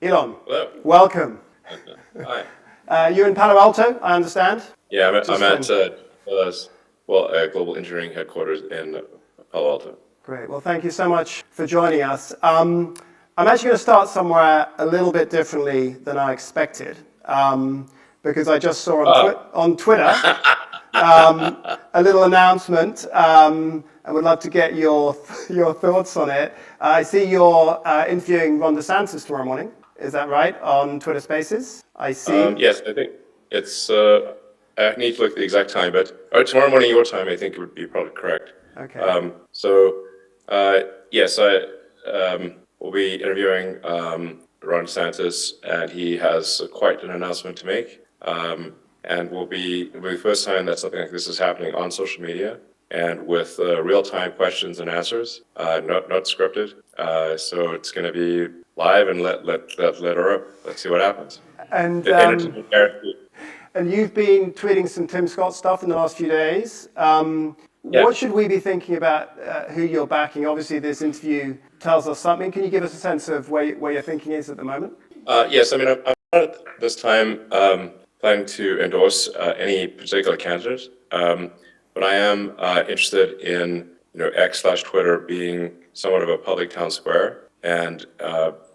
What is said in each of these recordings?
Elon, Hello. welcome. Hi. You're in Palo Alto, I understand? Yeah, I'm at Global Engineering Headquarters in Palo Alto. Great. Well, thank you so much for joining us. I'm actually going to start somewhere a little bit differently than I expected, because I just saw on Twitter a little announcement. I would love to get your thoughts on it. I see you're interviewing Ron DeSantis tomorrow morning. Is that right, on Twitter Spaces? I see. Yes, I think it's, I need to look at the exact time, but tomorrow morning your time, I think it would be probably correct. Okay. Yes, I will be interviewing Ron DeSantis, and he has quite an announcement to make. And it'll be the first time that something like this is happening on social media, and with real-time questions and answers, not scripted. So it's going to be live, and let her up. Let's see what happens. And you've been tweeting some Tim Scott stuff in the last few days. Yeah. What should we be thinking about who you're backing? Obviously, this interview tells us something. Can you give us a sense of where your thinking is at the moment? Yes, I mean, I'm not at this time planning to endorse any particular candidate, but I am interested in X/Twitter being somewhat of a public town square, and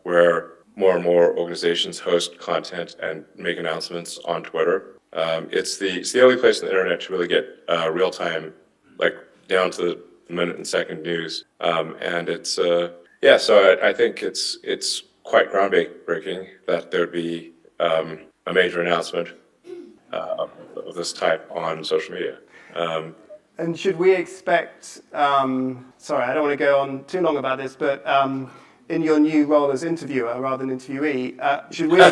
where more and more organizations host content and make announcements on Twitter. It's the only place on the internet to really get real time, like down to the minute and second news, and it's so I think it's quite groundbreaking that there'd be a major announcement of this type on social media. And should we expect, sorry, I don't want to go on too long about this, but in your new role as interviewer rather than interviewee, should we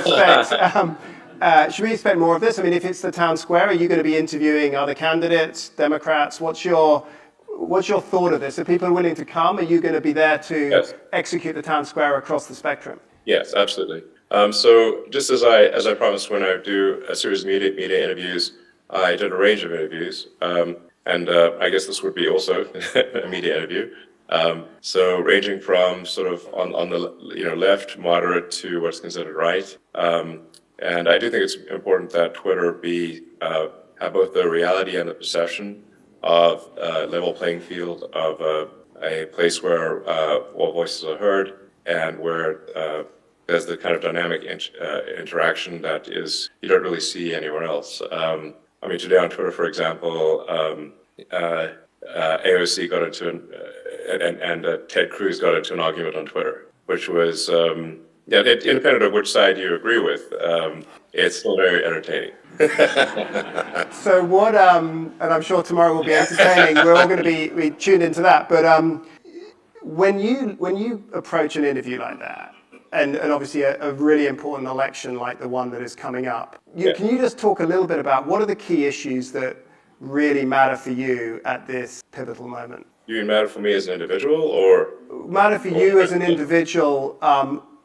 expect more of this? I mean, if it's the town square, are you going to be interviewing other candidates, Democrats? What's your thought of this? Are people willing to come? Are you going to be there to execute the town square across the spectrum? Yes, absolutely. So just as I promised when I do a series of media interviews, I did a range of interviews, and I guess this would be also a media interview. So ranging from sort of on the left, moderate, to what's considered right. And I do think it's important that Twitter have both the reality and the perception of a level playing field, of a place where all voices are heard, and where there's the kind of dynamic interaction that you don't really see anywhere else. I mean, today on Twitter, for example, AOC got into and Ted Cruz got into an argument on Twitter, which was independent of which side you agree with, it's still very entertaining. So what? And I'm sure tomorrow will be entertaining. We're all going to be tuned into that. But when you approach an interview like that, and obviously a really important election like the one that is coming up, can you just talk a little bit about what are the key issues that really matter for you at this pivotal moment? You mean matter for me as an individual, or matter for you as an individual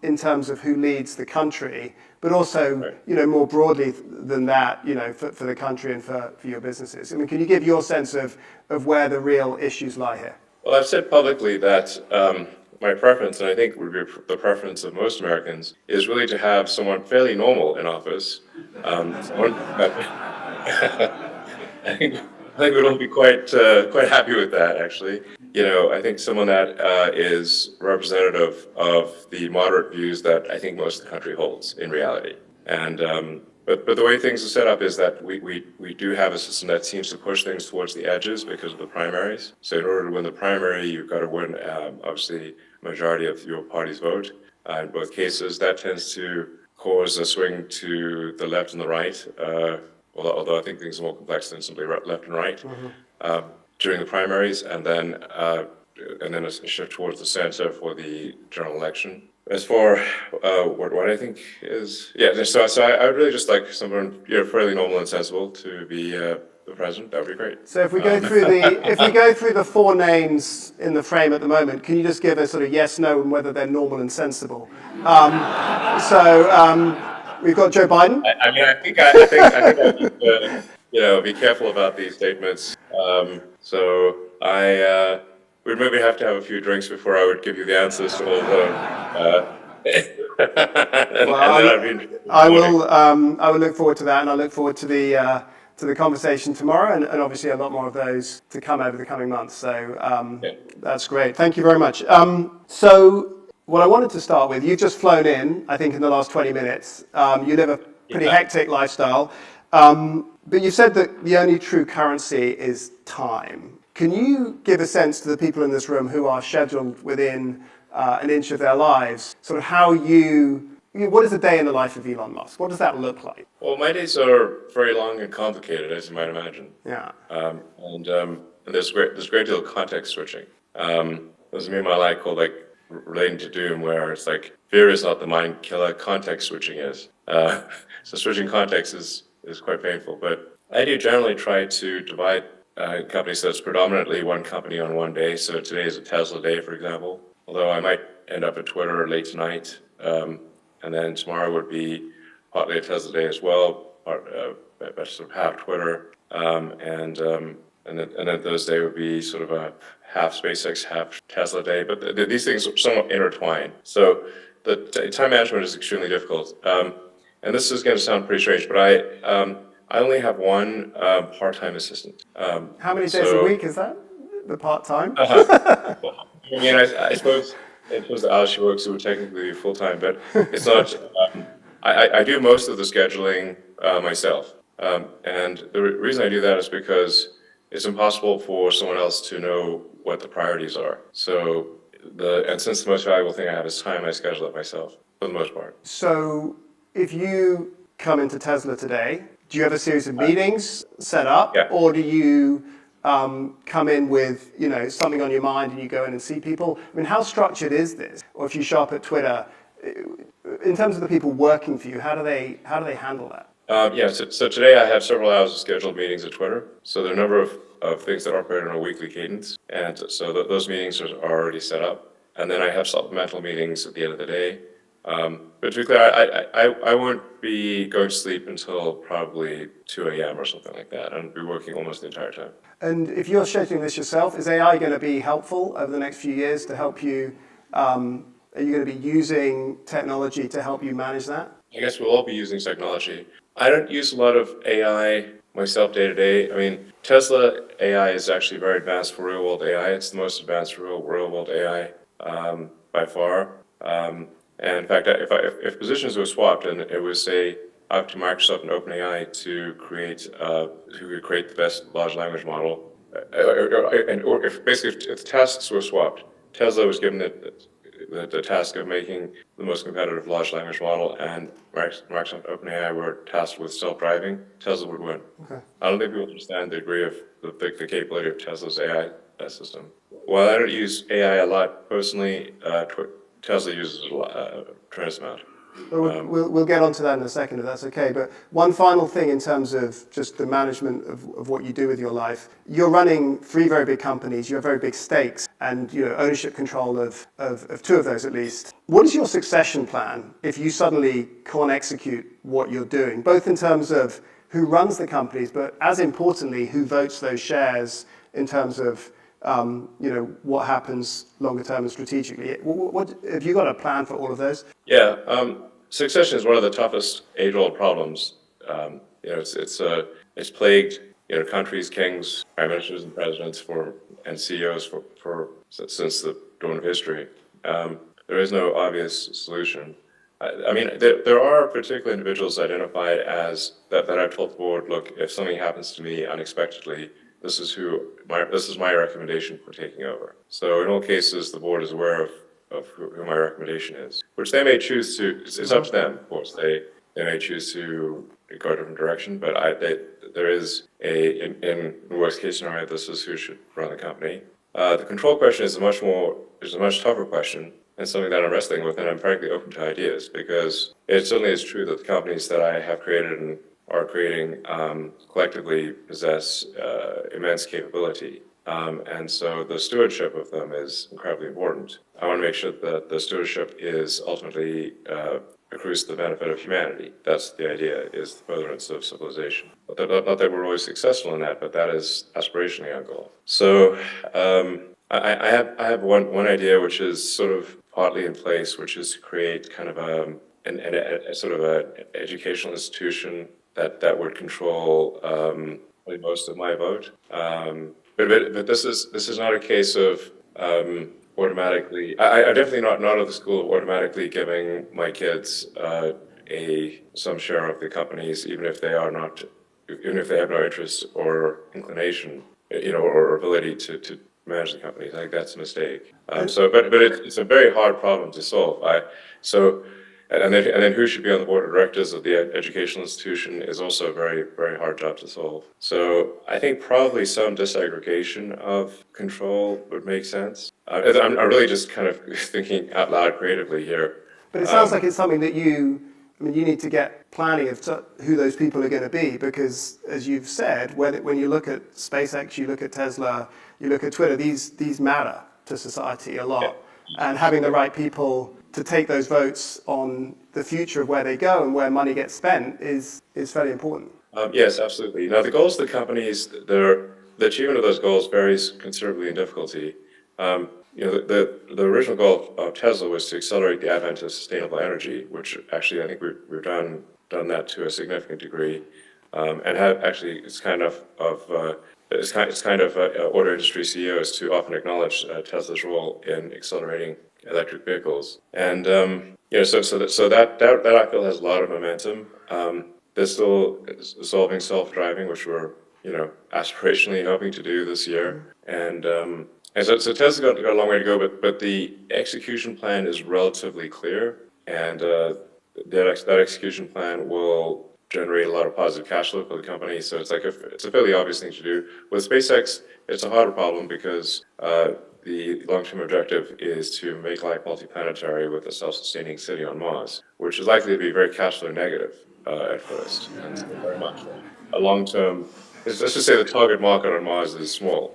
in terms of who leads the country, but also more broadly than that, for the country and for your businesses? I mean, can you give your sense of where the real issues lie here? Well, I've said publicly that my preference, and I think would be the preference of most Americans, is really to have someone fairly normal in office. I think we'd all be quite happy with that, actually. I think someone that is representative of the moderate views that I think most of the country holds in reality. And but the way things are set up is that we do have a system that seems to push things towards the edges because of the primaries. So in order to win the primary, you've got to win obviously a majority of your party's vote. In both cases, that tends to cause a swing to the left and the right. Although I think things are more complex than simply left and right during the primaries, and then a shift towards the center for the general election. As for what I think is, so I would really just like someone fairly normal and sensible to be the president. That would be great. So if we go through the four names in the frame at the moment, can you just give a sort of yes, no, and whether they're normal and sensible? We've got Joe Biden. I think I need to, be careful about these statements. So we'd maybe have to have a few drinks before I would give you the answers to all the I will look forward to that, and I look forward to the conversation tomorrow, and obviously a lot more of those to come over the coming months. So that's great. Thank you very much. So what I wanted to start with, you've just flown in, I think, in the last 20 minutes. You live a pretty hectic lifestyle, but you said that the only true currency is time. Can you give a sense to the people in this room who are scheduled within an inch of their lives, sort of what is a day in the life of Elon Musk? What does that look like? Well, my days are very long and complicated, as you might imagine. Yeah. And there's a great deal of context switching. There's a meme I like called like relating to Doom, where it's like fear is not the mind killer, context switching is. So switching context is quite painful. But I do generally try to divide companies so it's predominantly one company on one day. So today is a Tesla day, for example. Although I might end up at Twitter late tonight, and then tomorrow would be partly a Tesla day as well, but sort of half Twitter, and then Thursday would be sort of a half SpaceX, half Tesla day. But these things are somewhat intertwined. So the time management is extremely difficult. And this is going to sound pretty strange, but I only have one part-time assistant. How many days a week is that? The part-time? I mean, I suppose the hours she works, it would technically be full-time, but it's not. I do most of the scheduling myself. And the reason I do that is because it's impossible for someone else to know what the priorities are. So, since the most valuable thing I have is time, I schedule it myself, for the most part. So, if you come into Tesla today, do you have a series of meetings set up? Yeah. Or do you come in with something on your mind and you go in and see people? I mean, how structured is this? Or if you show up at Twitter, in terms of the people working for you, how do they handle that? So today I have several hours of scheduled meetings at Twitter. So there are a number of things that operate on a weekly cadence. And so those meetings are already set up. And then I have supplemental meetings at the end of the day. But to be clear, I won't be going to sleep until probably 2 a.m. or something like that, and be working almost the entire time. And if you're scheduling this yourself, is AI going to be helpful over the next few years to help you? Are you going to be using technology to help you manage that? I guess we'll all be using technology. I don't use a lot of AI myself day to day. I mean, Tesla AI is actually very advanced for real world AI. It's the most advanced real world AI by far. And in fact, if positions were swapped and it was, say, up to Microsoft and OpenAI to create the best large language model, or if the tasks were swapped, Tesla was given the task of making the most competitive large language model, and Microsoft and OpenAI were tasked with self-driving, Tesla would win. Okay. I don't think people understand the degree of the capability of Tesla's AI system. While I don't use AI a lot personally, Tesla uses a tremendous amount. We'll get onto that in a second, if that's okay. But one final thing in terms of just the management of what you do with your life. You're running 3 very big companies. You have very big stakes and ownership control of 2 of those at least. What is your succession plan if you suddenly can't execute what you're doing, both in terms of who runs the companies, but as importantly, who votes those shares in terms of what happens longer term and strategically? What have you got a plan for all of those? Yeah, succession is one of the toughest age-old problems. It's plagued countries, kings, prime ministers, and presidents and CEOs since the dawn of history. There is no obvious solution. I mean, there are particular individuals identified as that I've told the board, look, if something happens to me unexpectedly, this is my recommendation for taking over. So in all cases, the board is aware of who my recommendation is, which they may choose to. It's up to them, of course. They may choose to go a different direction, but there is in the worst case scenario, this is who should run the company. The control question is a much tougher question, and something that I'm wrestling with, and I'm frankly open to ideas, because it certainly is true that the companies that I have created and are creating collectively possess immense capability. And so the stewardship of them is incredibly important. I want to make sure that the stewardship is ultimately accrues to the benefit of humanity. That's the idea, is the furtherance of civilization. Not that we're always successful in that, but that is aspirationally our goal. So I have one idea, which is sort of partly in place, which is to create kind of a sort of an educational institution that would control probably most of my vote. But this is not a case of automatically. I'm definitely not of the school of automatically giving my kids some share of the companies, even if they have no interest or inclination, or ability to manage the companies. I think that's a mistake. But it's a very hard problem to solve. And then who should be on the board of directors of the educational institution is also a very, very hard job to solve. So I think probably some disaggregation of control would make sense. I'm really just kind of thinking out loud creatively here. But it sounds like it's something that you need to get planning of who those people are going to be, because as you've said, when you look at SpaceX, you look at Tesla, you look at Twitter, these matter to society a lot. Yeah. And having the right people to take those votes on the future of where they go and where money gets spent is fairly important. Yes, absolutely. Now, the goals of the companies, the achievement of those goals varies considerably in difficulty. The original goal of Tesla was to accelerate the advent of sustainable energy, which actually I think we've done that to a significant degree, and have actually it's kind of auto industry CEOs to often acknowledge Tesla's role in accelerating electric vehicles, and so that I feel has a lot of momentum. They're still solving self-driving, which we're aspirationally hoping to do this year, and so Tesla's got a long way to go, but the execution plan is relatively clear, and that execution plan will generate a lot of positive cash flow for the company. So it's a fairly obvious thing to do. With SpaceX, it's a harder problem because the long-term objective is to make life multiplanetary with a self-sustaining city on Mars, which is likely to be very cash flow negative at first, and so very much a long-term. Let's just say the target market on Mars is small.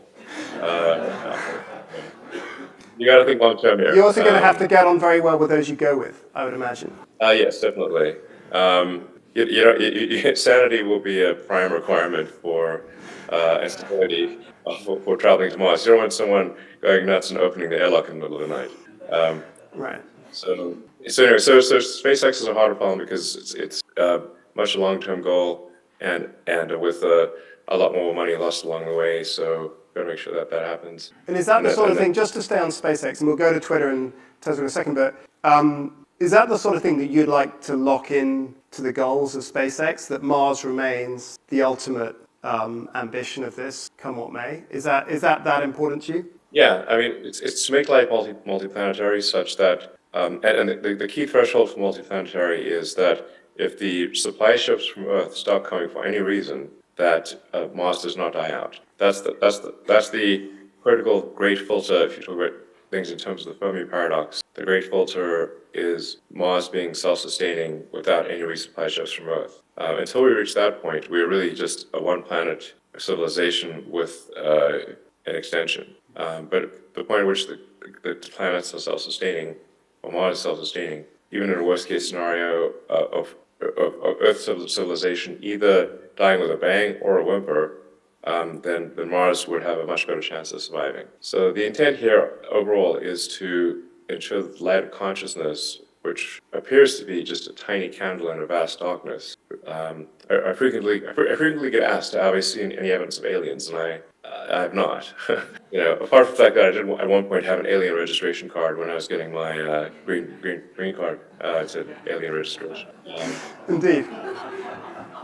You got to think long-term here. You're also going to have to get on very well with those you go with, I would imagine. Yes, definitely. Sanity will be a prime requirement for and stability for traveling to Mars. You don't want someone going nuts and opening the airlock in the middle of the night. Right. So SpaceX is a harder problem because it's much a long-term goal and with a lot more money lost along the way. So got to make sure that happens. And is that the sort of thing, just to stay on SpaceX, and we'll go to Twitter and Tesla in a second, but is that the sort of thing that you'd like to lock in to the goals of SpaceX, that Mars remains the ultimate ambition of this, come what may? Is that important to you? Yeah, I mean, it's to make life multiplanetary such that, and the key threshold for multiplanetary is that if the supply ships from Earth stop coming for any reason, that Mars does not die out. That's the critical great filter. If you talk about things in terms of the Fermi paradox, the great filter is Mars being self-sustaining without any resupply ships from Earth. Until we reach that point, we are really just a one-planet civilization with an extension. But the point at which the planets are self-sustaining, or Mars is self-sustaining, even in a worst-case scenario of Earth civilization either dying with a bang or a whimper, then Mars would have a much better chance of surviving. So the intent here overall is to ensure that the light of consciousness, which appears to be just a tiny candle in a vast darkness. I frequently get asked, have I seen any evidence of aliens? And I have not. Apart from the fact that I did at one point have an alien registration card when I was getting my green card to alien registration. Indeed.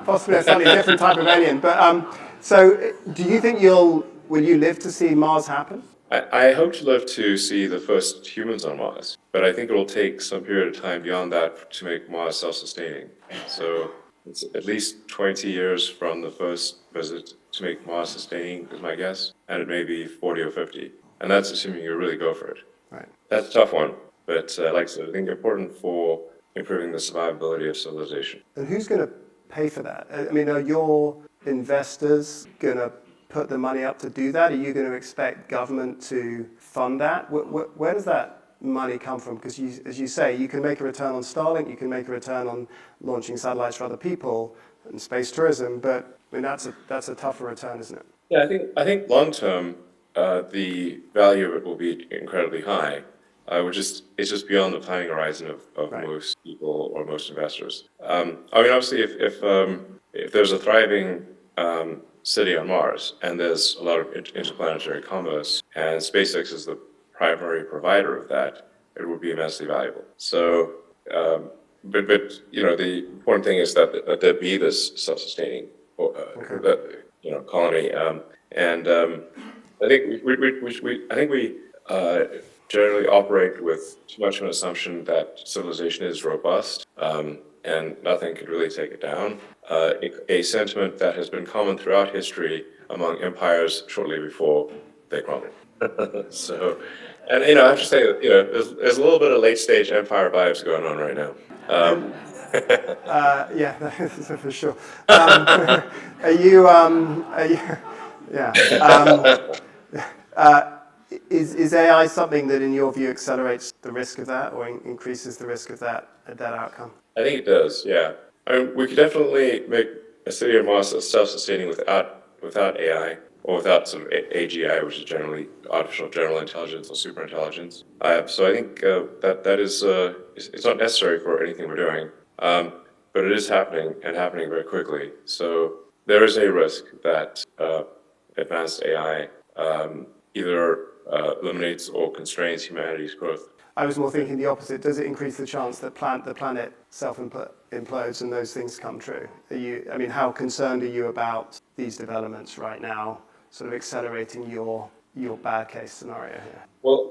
Possibly a slightly different type of alien. But so do you think will you live to see Mars happen? I hope to live to see the first humans on Mars, but I think it will take some period of time beyond that to make Mars self-sustaining. So it's at least 20 years from the first visit to make Mars sustaining, is my guess, and it may be 40 or 50. And that's assuming you really go for it. Right. That's a tough one, but like I said, I think important for improving the survivability of civilization. And who's going to pay for that? I mean, are your investors going to put the money up to do that? Are you going to expect government to fund that? Where does that money come from? Because as you say, you can make a return on Starlink, you can make a return on launching satellites for other people and space tourism, but I mean that's a tougher return, isn't it? Yeah, I think long term the value of it will be incredibly high. it's just beyond the planning horizon of Right. most people or most investors. I mean, obviously, if there's a thriving city on Mars and there's a lot of interplanetary commerce, and SpaceX is the primary provider of that, it would be immensely valuable. So, but you know, the important thing is that there be this self-sustaining, colony, and I think we generally operate with too much of an assumption that civilization is robust, and nothing could really take it down. A sentiment that has been common throughout history among empires shortly before they crumbled. So, and I have to say that there's a little bit of late stage empire vibes going on right now. Yeah, that's for sure. Are you, yeah. Is AI something that, in your view, accelerates the risk of that or increases the risk of that outcome? I think it does, yeah. I mean, we could definitely make a city on Mars self-sustaining without AI or without some AGI, which is generally artificial general intelligence or superintelligence. So I think that is it's not necessary for anything we're doing, but it is happening and happening very quickly. So there is a risk that advanced AI either eliminates or constrains humanity's growth. I was more thinking the opposite. Does it increase the chance that the planet self-implodes and those things come true? I mean, how concerned are you about these developments right now, sort of accelerating your bad case scenario here? Well,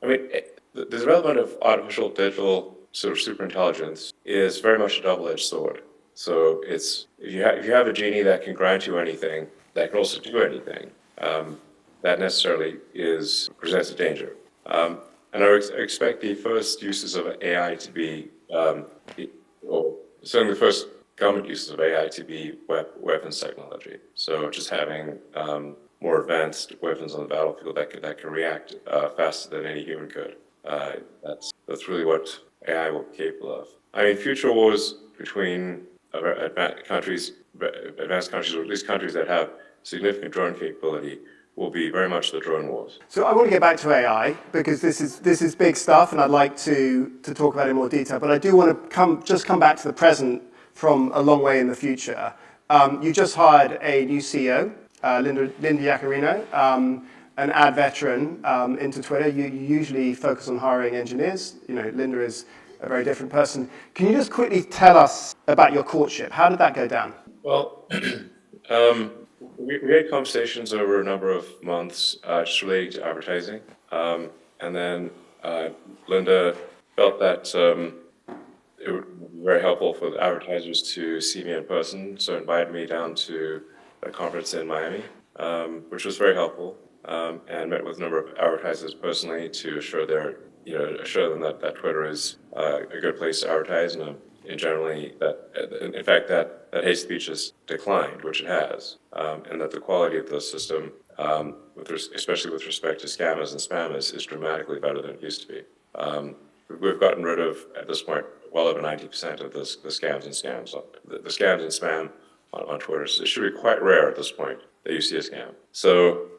I mean, the development of artificial digital sort of superintelligence is very much a double-edged sword. So it's if you have a genie that can grant you anything, that can also do anything, that necessarily presents a danger. And I would expect the first uses of AI to be, or certainly the first government uses of AI to be weapons technology. So just having more advanced weapons on the battlefield that can react faster than any human could. That's really what AI will be capable of. I mean, future wars between advanced countries, or at least countries that have significant drone capability, will be very much the drone wars. So I want to get back to AI because this is big stuff, and I'd like to talk about it in more detail. But I do want to come back to the present from a long way in the future. You just hired a new CEO, Linda Yaccarino, an ad veteran into Twitter. You usually focus on hiring engineers. Linda is a very different person. Can you just quickly tell us about your courtship? How did that go down? Well, we had conversations over a number of months just relating to advertising. And then Linda felt that it would be very helpful for the advertisers to see me in person, so invited me down to a conference in Miami, which was very helpful, and met with a number of advertisers personally to assure them that Twitter is a good place to advertise, and generally in fact that hate speech has declined, which it has, and that the quality of the system, especially with respect to scammers and spammers, is dramatically better than it used to be. We've gotten rid of, at this point, well over 90% of the scams and scams. The scams and spam on Twitter, it should be quite rare at this point that you see a scam. So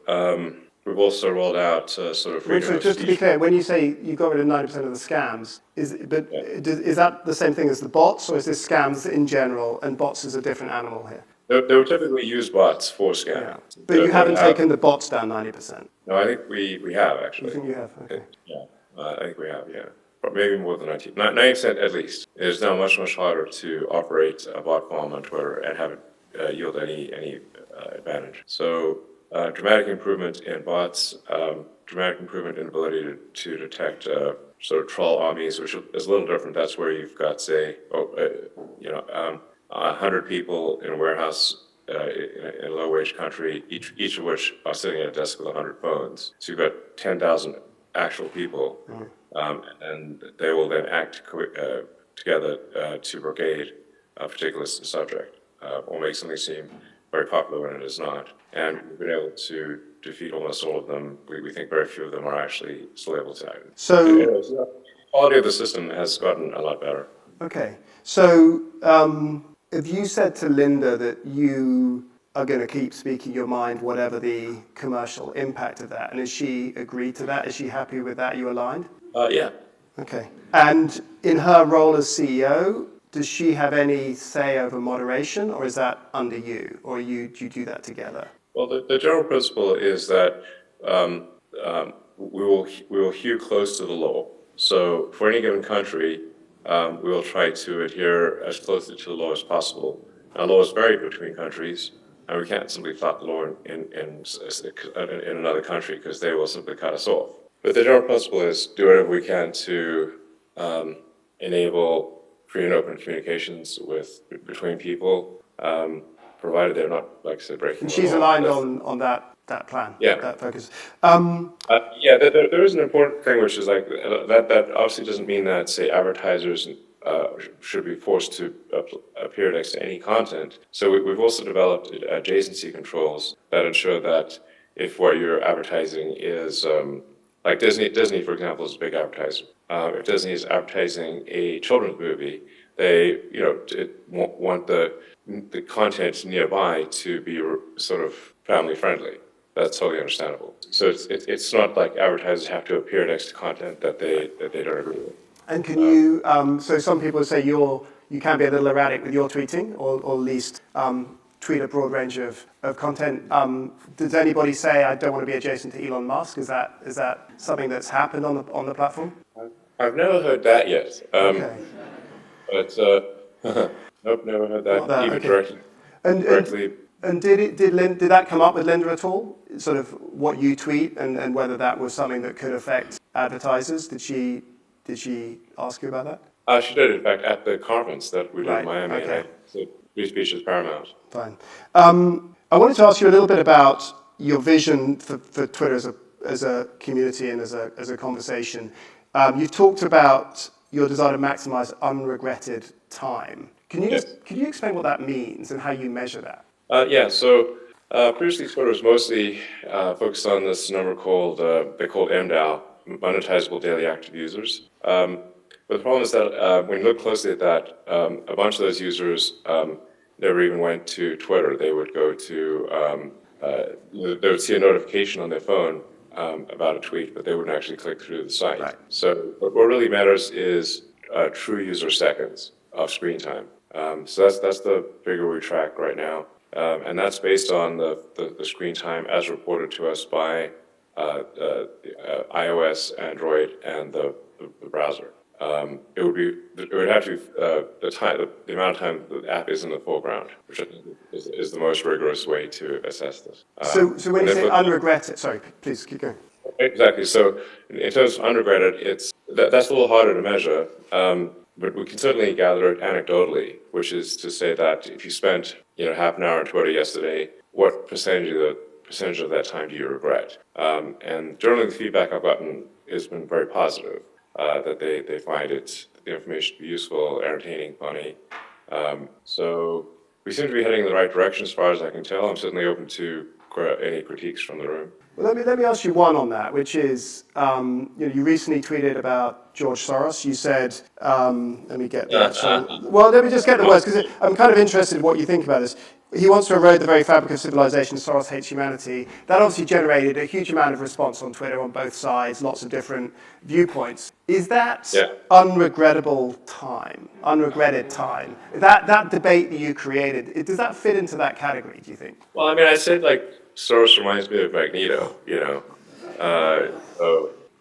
we've also rolled out sort of freedom So of just to be speech. clear, when you say you got rid of 90% of the scams, is that the same thing as the bots, or is this scams in general, and bots is a different animal here? They would typically use bots for scamming. Yeah. But you haven't taken the bots down 90%? No, I think we have, actually. You think you have? Okay. Yeah, I think we have, yeah. But maybe more than 90% at least. It is now much, much harder to operate a bot farm on Twitter and have it yield any advantage. So dramatic improvement in bots, dramatic improvement in ability to detect sort of troll armies, which is a little different. That's where you've got, say, 100 people in a warehouse in a low-wage country, each of which are sitting at a desk with 100 phones. So you've got 10,000 actual people, and they will then act together to brigade a particular subject, or make something seem very popular when it is not. And we've been able to defeat almost all of them. We think very few of them are actually still able to act. So the quality of the system has gotten a lot better. Okay. So if you said to Linda that you are going to keep speaking your mind, whatever the commercial impact of that. And has she agreed to that? Is she happy with that? Are you aligned? Yeah. Okay. And in her role as CEO, does she have any say over moderation, or is that under you, or do you do that together? Well, the general principle is that we will hew close to the law. So for any given country, we will try to adhere as closely to the law as possible. Now, laws vary between countries, and we can't simply flout the law in another country because they will simply cut us off. But the general principle is do whatever we can to enable free and open communications between people, provided they're not, like I said, breaking And the she's law. aligned on that plan, Yeah. that focus. Yeah, there is an important thing, which is like that obviously doesn't mean that, say, advertisers should be forced to appear next to any content. So we've also developed adjacency controls that ensure that if what you're advertising is like Disney, for example, is a big advertiser. If Disney is advertising a children's movie, they want the content nearby to be sort of family friendly. That's totally understandable. So it's not like advertisers have to appear next to content that they don't agree with. And can you, so some people say you can be a little erratic with your tweeting, or at least tweet a broad range of content. Does anybody say, I don't want to be adjacent to Elon Musk? Is that something that's happened on the platform? I've never heard that yet. Okay. But nope, never heard that, That, even okay. directly. And did that come up with Linda at all? Sort of what you tweet and whether that was something that could affect advertisers? Did she ask you about that? She did, in fact, at the conference that we did Right, in Miami. okay. And I said, free speech is paramount. Fine. I wanted to ask you a little bit about your vision for Twitter as a community and as a conversation. You've talked about your desire to maximize unregretted time. Could you explain what that means and how you measure that? Yeah, so previously Twitter was mostly focused on this number they called MDAO, monetizable daily active users. But the problem is that when you look closely at that, a bunch of those users never even went to Twitter. They would go to, they would see a notification on their phone about a tweet, but they wouldn't actually click through the site. Right. So what really matters is true user seconds of screen time. So that's the figure we track right now. And that's based on the screen time as reported to us by iOS, Android, and the browser. It would have to be the amount of time the app is in the foreground, which I think is the most rigorous way to assess this. So when you say unregretted, sorry, please keep going. Exactly. So in terms of unregretted, that's a little harder to measure. But we can certainly gather it anecdotally, which is to say that if you spent half an hour on Twitter yesterday, what percentage of that time do you regret? And generally, the feedback I've gotten has been very positive. That they find the information to be useful, entertaining, funny. So we seem to be heading in the right direction as far as I can tell. I'm certainly open to any critiques from the room. Well, let me ask you one on that, which is, you recently tweeted about George Soros. You said, let me get the actual, well, let me just get the words, because I'm kind of interested in what you think about this. He wants to erode the very fabric of civilization. Soros hates humanity. That obviously generated a huge amount of response on Twitter on both sides, lots of different viewpoints. Is that unregrettable time, unregretted time? That debate that you created, does that fit into that category, do you think? Well, I mean, I said Soros reminds me of Magneto,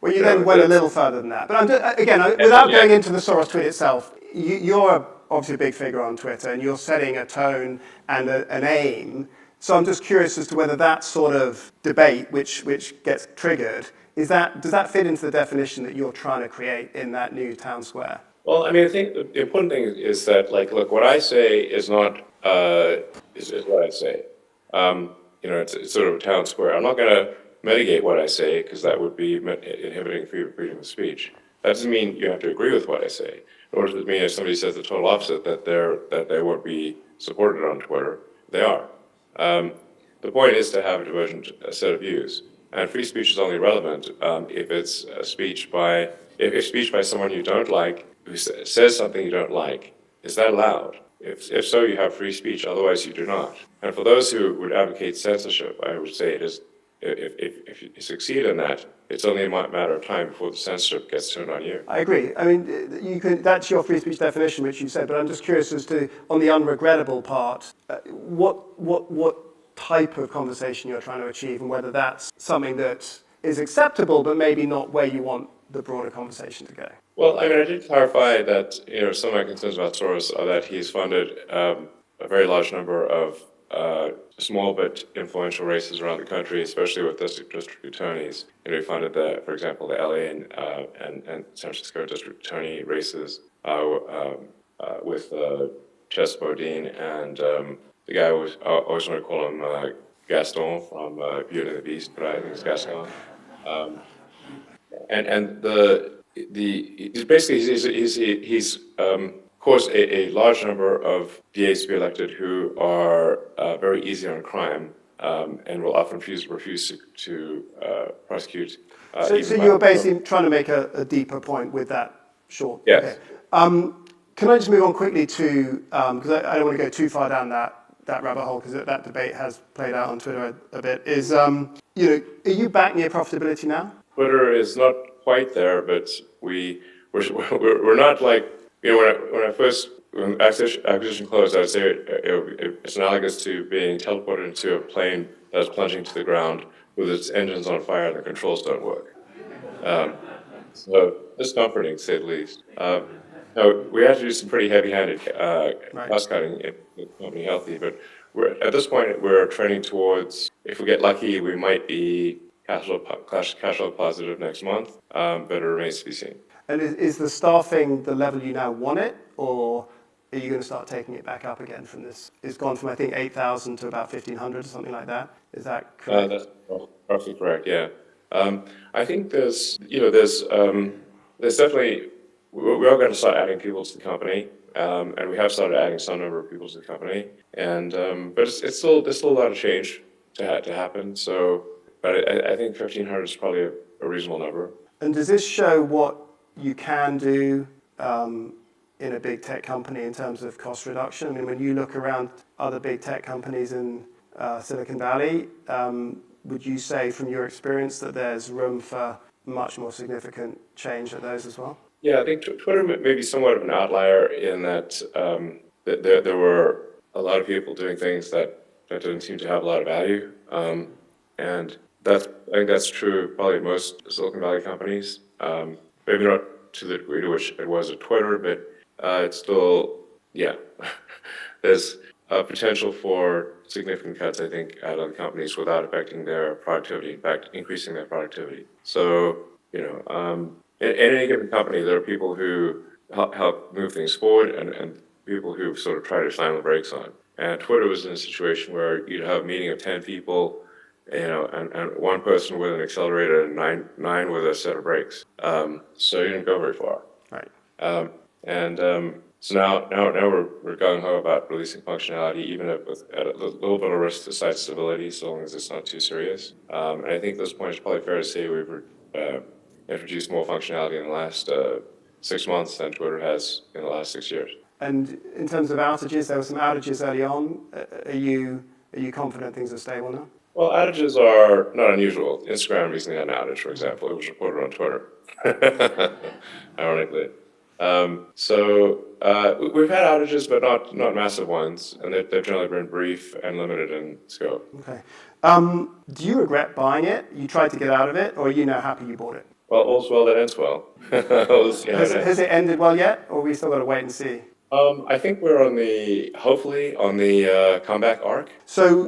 Well, you then went a little further than that. But without going into the Soros tweet itself, you're obviously a big figure on Twitter, and you're setting a tone and an aim. So I'm just curious as to whether that sort of debate, which gets triggered, does that fit into the definition that you're trying to create in that new town square? Well, I mean, I think the important thing is that, look, what I say is not is what I say. It's sort of a town square. I'm not going to mitigate what I say because that would be inhibiting freedom of speech. That doesn't mean you have to agree with what I say. Nor does it mean if somebody says the total opposite that they won't be supported on Twitter. They are. The point is to have a divergent set of views, and free speech is only relevant if it's speech by someone you don't like who says something you don't like, is that allowed? If so, you have free speech, otherwise you do not. And for those who would advocate censorship, I would say it is, if you succeed in that, it's only a matter of time before the censorship gets turned on you. I agree. I mean, that's your free speech definition, which you said, but I'm just curious as to, on the unregrettable part, what type of conversation you're trying to achieve and whether that's something that is acceptable, but maybe not where you want the broader conversation to go. Well, I mean, I did clarify that, some of my concerns about Soros are that he's funded a very large number of small but influential races around the country, especially with district attorneys. He funded for example, the LA and San Francisco district attorney races with Chess Bodine and the guy I always want to call him Gaston from Beauty and the Beast, but I think it's Gaston. And he's basically he's caused a large number of DAs to be elected who are very easy on crime and will often refuse to prosecute. So you were basically trying to make a deeper point with that short. Yes. Okay. Can I just move on quickly to, because I don't want to go too far down that rabbit hole, because that debate has played out on Twitter a bit, is, are you back near profitability now? Twitter is not quite there, but we're not like, when acquisition closed, I would say it's analogous to being teleported into a plane that's plunging to the ground with its engines on fire and the controls don't work. So discomforting, to say the least. No, we had to do some pretty heavy-handed cost cutting in the company healthy, but at this point we're trending towards, if we get lucky, we might be cash flow positive next month, but it remains to be seen. And is the staffing the level you now want it, or are you going to start taking it back up again from this? It's gone from, I think, 8,000 to about 1,500 or something like that. Is that correct? That's roughly correct, yeah. I think there's definitely, we are going to start adding people to the company, and we have started adding some number of people to the company, and but there's still a lot of change to happen. So, but I think 1,500 is probably a reasonable number. And does this show what you can do in a big tech company in terms of cost reduction? I mean, when you look around other big tech companies in Silicon Valley, would you say from your experience that there's room for much more significant change at those as well? Yeah, I think Twitter may be somewhat of an outlier in that there were a lot of people doing things that didn't seem to have a lot of value, and I think that's true probably at most Silicon Valley companies. Maybe not to the degree to which it was at Twitter, but it's still, yeah, there's potential for significant cuts, I think, out of the companies without affecting their productivity, in fact, increasing their productivity. So, in any given company, there are people who help move things forward and people who sort of try to slam the brakes on. And Twitter was in a situation where you'd have a meeting of 10 people, and one person with an accelerator and nine with a set of brakes. So you didn't go very far. Right. So now we're gung-ho about releasing functionality, even at a little bit of risk to site stability, so long as it's not too serious. And I think at this point it's probably fair to say we've introduced more functionality in the last 6 months than Twitter has in the last 6 years. And in terms of outages, there were some outages early on. Are you confident things are stable now? Well, outages are not unusual. Instagram recently had an outage, for example. It was reported on Twitter, ironically. We've had outages, but not massive ones, and they've generally been brief and limited in scope. Okay. Do you regret buying it? You tried to get out of it, or are you now happy you bought it? Well, all's well that ends well. We'll see how it ends. Has it ended well yet, or we still got to wait and see? I think we're hopefully on the comeback arc. So,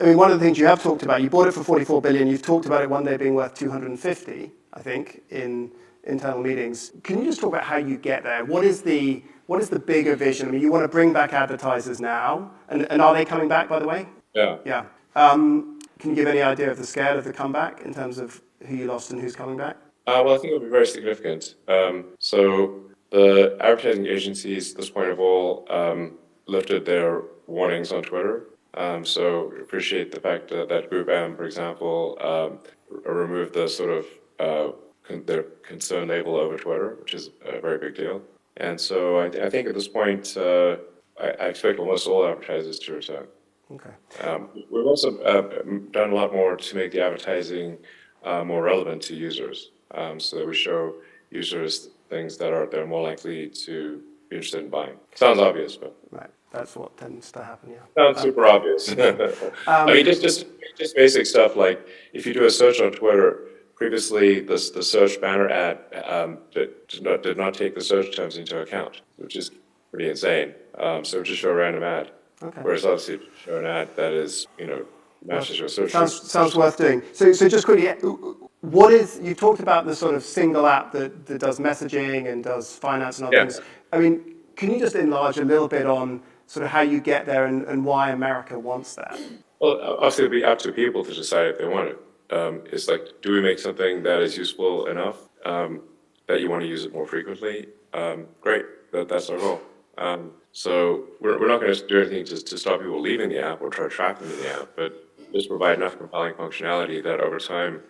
one of the things you have talked about, you bought it for 44 billion. You've talked about it one day being worth 250, I think, in internal meetings. Can you just talk about how you get there? What is the bigger vision? I mean, you want to bring back advertisers now, and are they coming back, by the way? Yeah. Yeah. Can you give any idea of the scale of the comeback in terms of who you lost and who's coming back? Well, I think it'll be very significant. So the advertising agencies, at this point of all, lifted their warnings on Twitter. So appreciate the fact that Group M, for example, removed the sort of their concern label over Twitter, which is a very big deal. And so I think at this point, I expect almost all advertisers to return. Okay. We've also done a lot more to make the advertising more relevant to users, so that we show users things that they're more likely to be interested in buying. Sounds obvious, but Right. That's what tends to happen, yeah. sounds super obvious. I mean, just basic stuff like if you do a search on Twitter, previously the search banner ad did not take the search terms into account, which is pretty insane. So just show a random ad. Okay. Whereas obviously show an ad that is, matches your search. Sounds worth doing. So just quickly, what is, you talked about the sort of single app that does messaging and does finance and other things. I mean, can you just enlarge a little bit on sort of how you get there and why America wants that? Well, obviously it'd be up to people to decide if they want it. It's like, do we make something that is useful enough that you want to use it more frequently? Great, that's our goal. So we're not going to do anything to stop people leaving the app or try to trap them in the app, but just provide enough compelling functionality that over time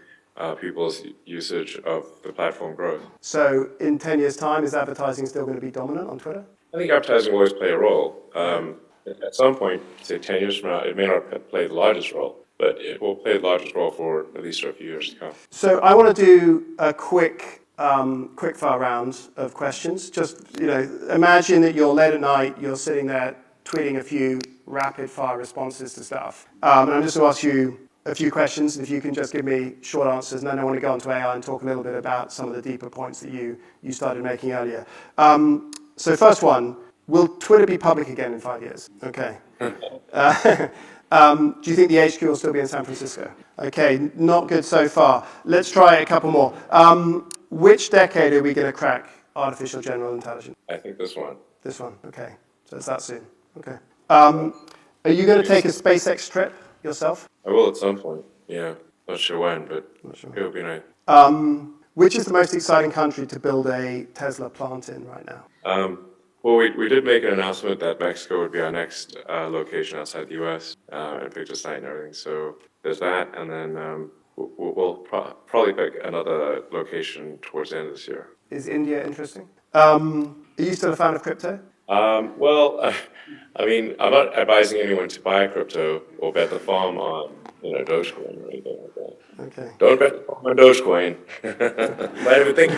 people's usage of the platform grows. So in 10 years' time, is advertising still going to be dominant on Twitter? I think advertising will always play a role. At some point, say 10 years from now, it may not play the largest role, but it will play the largest role for at least a few years to come. So I want to do a quick fire round of questions. Just, imagine that you're late at night, you're sitting there tweeting a few rapid fire responses to stuff. And I'm just going to ask you a few questions, and if you can just give me short answers, and then I want to go on to AI and talk a little bit about some of the deeper points that you started making earlier. So first one, will Twitter be public again in 5 years? Okay. Do you think the HQ will still be in San Francisco? Okay, not good so far. Let's try a couple more. Which decade are we going to crack artificial general intelligence? I think this one. This one, okay. So it's that soon. Okay. Are you going to take a SpaceX trip yourself? I will at some point, yeah. Not sure when, but it would be nice. Which is the most exciting country to build a Tesla plant in right now? Well, we did make an announcement that Mexico would be our next location outside the U.S. And picked a site and everything. So there's that, and then we'll probably pick another location towards the end of this year. Is India interesting? Are you still a fan of crypto? Well, I mean, I'm not advising anyone to buy crypto or bet the farm on, Dogecoin or anything like that. Okay. Don't bet the farm on Dogecoin. Might even think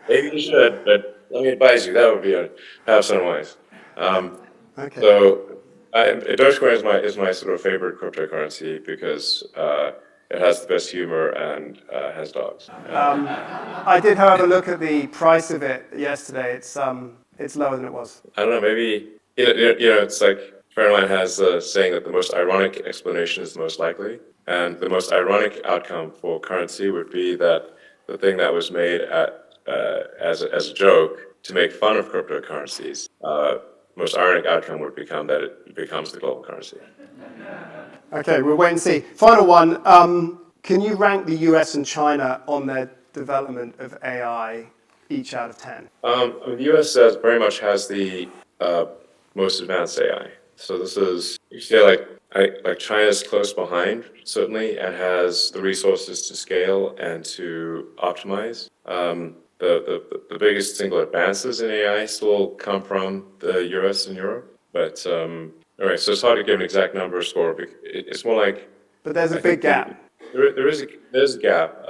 maybe you should, but let me advise you, that would be perhaps unwise. Okay. So Dogecoin is my sort of favorite cryptocurrency because it has the best humor and has dogs. I did, however, look at the price of it yesterday. It's lower than it was. I don't know, maybe, it's like a friend of mine has a saying that the most ironic explanation is the most likely. And the most ironic outcome for currency would be that the thing that was made as a joke to make fun of cryptocurrencies, most ironic outcome would become that it becomes the global currency. Okay, we'll wait and see. Final one. Can you rank the US and China on their development of AI each out of 10? The US very much has the most advanced AI. So this is, you say like China's close behind, certainly, and has the resources to scale and to optimize. The biggest single advances in AI still come from the US and Europe. But, all right, so it's hard to give an exact number or score. It's more like... But there's a big gap. There's a gap.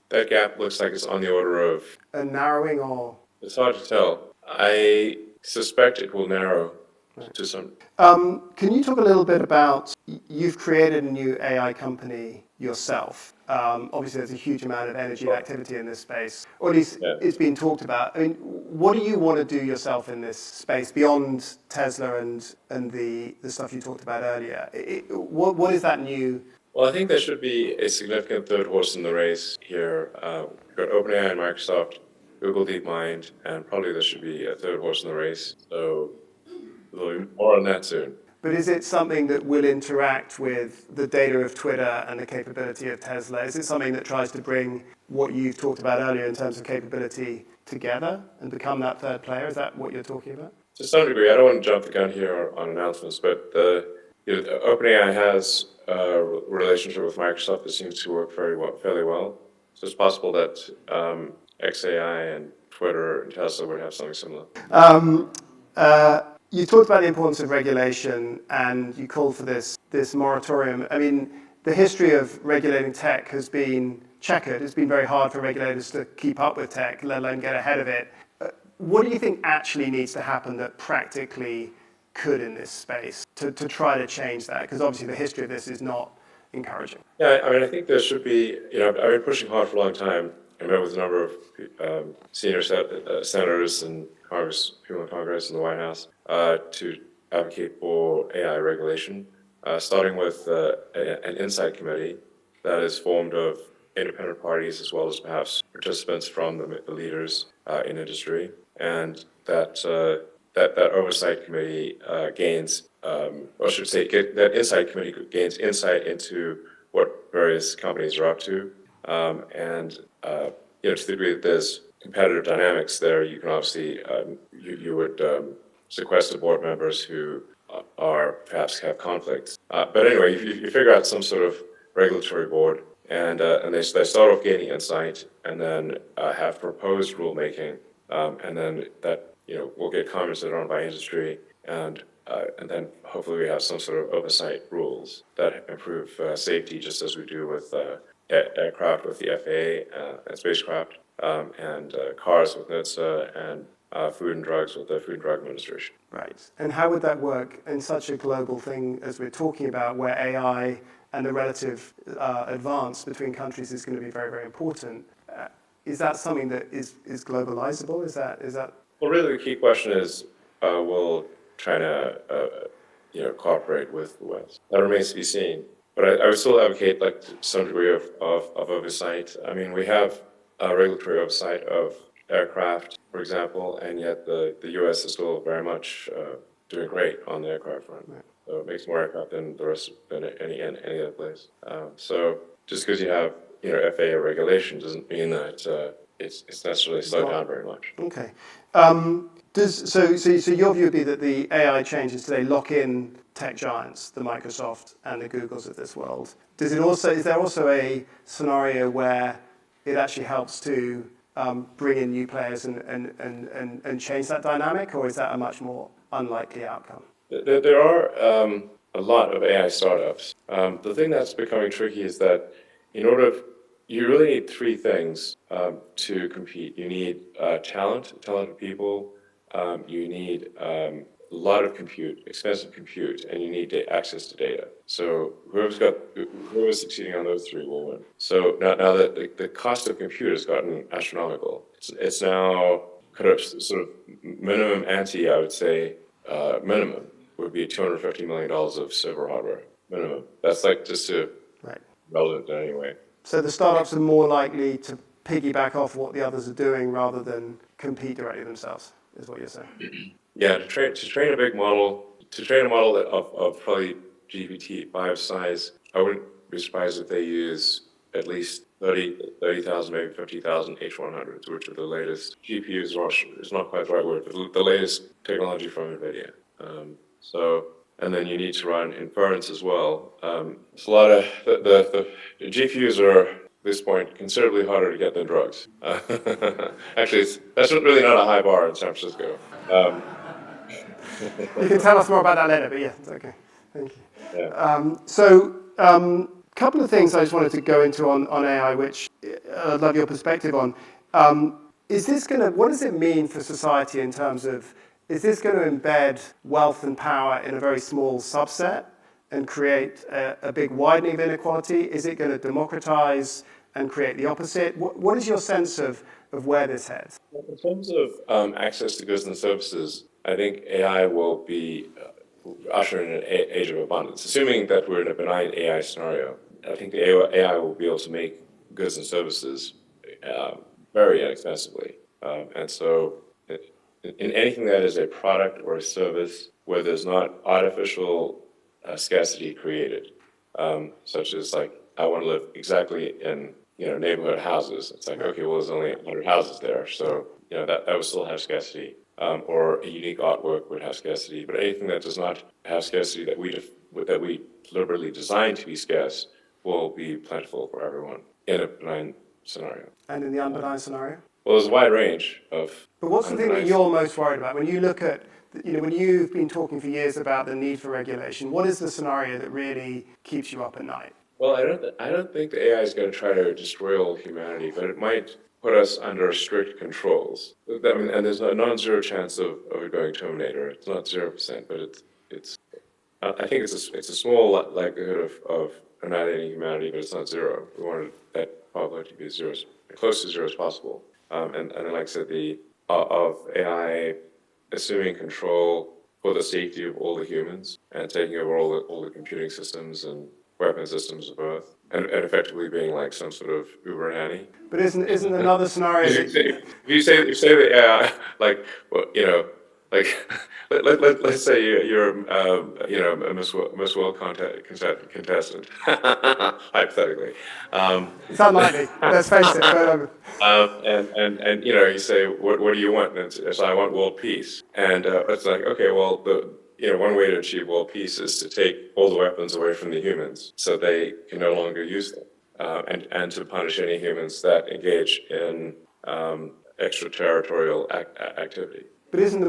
That gap looks like it's on the order of... A narrowing or... It's hard to tell. I suspect it will narrow to some... Can you talk a little bit about, you've created a new AI company yourself. Obviously, there's a huge amount of energy and activity in this space, or at least it's been talked about. I mean, what do you want to do yourself in this space beyond Tesla and the stuff you talked about earlier? What is that new? Well, I think there should be a significant third horse in the race here. We've got OpenAI and Microsoft, Google DeepMind, and probably there should be a third horse in the race. So there'll be more on that soon. But is it something that will interact with the data of Twitter and the capability of Tesla? Is it something that tries to bring what you've talked about earlier in terms of capability together and become that third player? Is that what you're talking about? To some degree, I don't want to jump the gun here on announcements, but OpenAI has a relationship with Microsoft that seems to work fairly well. So it's possible that XAI and Twitter and Tesla would have something similar. You talked about the importance of regulation, and you called for this moratorium. I mean, the history of regulating tech has been checkered. It's been very hard for regulators to keep up with tech, let alone get ahead of it. What do you think actually needs to happen that practically could in this space to try to change that? Because obviously the history of this is not encouraging. Yeah, I mean, I think there should be, I've been pushing hard for a long time. I met with a number of senior senators and people in Congress and the White House to advocate for AI regulation, starting with an insight committee that is formed of independent parties as well as perhaps participants from the leaders in industry, and that oversight committee gains, or I should say, that insight committee gains insight into what various companies are up to, and to the degree that there's competitive dynamics there, you can obviously you would sequester board members who are perhaps have conflicts. But anyway, you figure out some sort of regulatory board, and they start off gaining insight, and then have proposed rulemaking, and then that will get commented on by industry, and then hopefully we have some sort of oversight rules that improve safety, just as we do with aircraft with the FAA and spacecraft, and cars with NHTSA, and food and drugs with the Food and Drug Administration. Right. And how would that work in such a global thing as we're talking about, where AI and the relative advance between countries is going to be very, very important? Is that something that is globalizable? Is that? Well, really, the key question is, will China, cooperate with the West? That remains to be seen. But I would still advocate some degree of oversight. I mean, we have regulatory oversight of aircraft, for example, and yet the U.S. is still very much doing great on the aircraft front. Right. So it makes more aircraft than the rest than any other place. So just because you have FAA regulation doesn't mean that it's necessarily slowed down very much. Okay. So your view would be that the AI changes today lock in tech giants, the Microsoft and the Googles of this world. Is there also a scenario where it actually helps to bring in new players and change that dynamic, or is that a much more unlikely outcome? There are a lot of AI startups. The thing that's becoming tricky is that you really need three things to compete. You need talented people. You need a lot of expensive compute, and you need access to data. So whoever's succeeding on those three will win. So now that the cost of compute has gotten astronomical, it's now kind of sort of minimum ante, I would say, minimum would be $250 million of server hardware, minimum. That's just to relevant in any way. So the startups are more likely to piggyback off what the others are doing rather than compete directly themselves, is what you're saying? Yeah, to train a big model, of probably GPT-5 size, I wouldn't be surprised if they use at least 30,000, maybe 50,000 H100s, which are the latest GPUs. It's not quite the right word, but the latest technology from NVIDIA. And then you need to run inference as well. It's a lot of the GPUs are at this point considerably harder to get than drugs. Actually, that's really not a high bar in San Francisco. You can tell us more about that later, but yeah, it's okay. Thank you. Yeah. Couple of things I just wanted to go into on AI, which I'd love your perspective on. What does it mean for society in terms of, is this going to embed wealth and power in a very small subset and create a big widening of inequality? Is it going to democratize and create the opposite? What is your sense of where this heads? In terms of access to goods and services, I think AI will be ushering an age of abundance. Assuming that we're in a benign AI scenario, I think the AI will be able to make goods and services very inexpensively. And so in anything that is a product or a service where there's not artificial scarcity created, such as I want to live exactly in neighborhood houses. It's okay, well, there's only 100 houses there, so that would still have scarcity. Or a unique artwork would have scarcity. But anything that does not have scarcity that we deliberately designed to be scarce will be plentiful for everyone in a benign scenario. And in the unbenign scenario? Well, there's a wide range of. But what's the thing that you're most worried about when you look at, when you've been talking for years about the need for regulation? What is the scenario that really keeps you up at night? Well, I don't think the AI is going to try to destroy all humanity, but it might put us under strict controls. I mean, and there's a non-zero chance of it going Terminator. It's not 0%, but it's. I think it's a small likelihood of annihilating humanity, but it's not zero. We wanted that probability to be zero, as close to zero as possible. And then, like I said, the of AI assuming control for the safety of all the humans and taking over all the computing systems and weapon systems of Earth, and effectively being like some sort of Uber nanny. But isn't another scenario that If you say that, yeah, like, well, like, let's say you're a Miss World contestant, hypothetically. it's unlikely? Let's face it. But, And you say, what do you want? And it's I want world peace. And it's like, okay, well, one way to achieve world peace is to take all the weapons away from the humans so they can no longer use them, and to punish any humans that engage in extraterritorial activity. But isn't the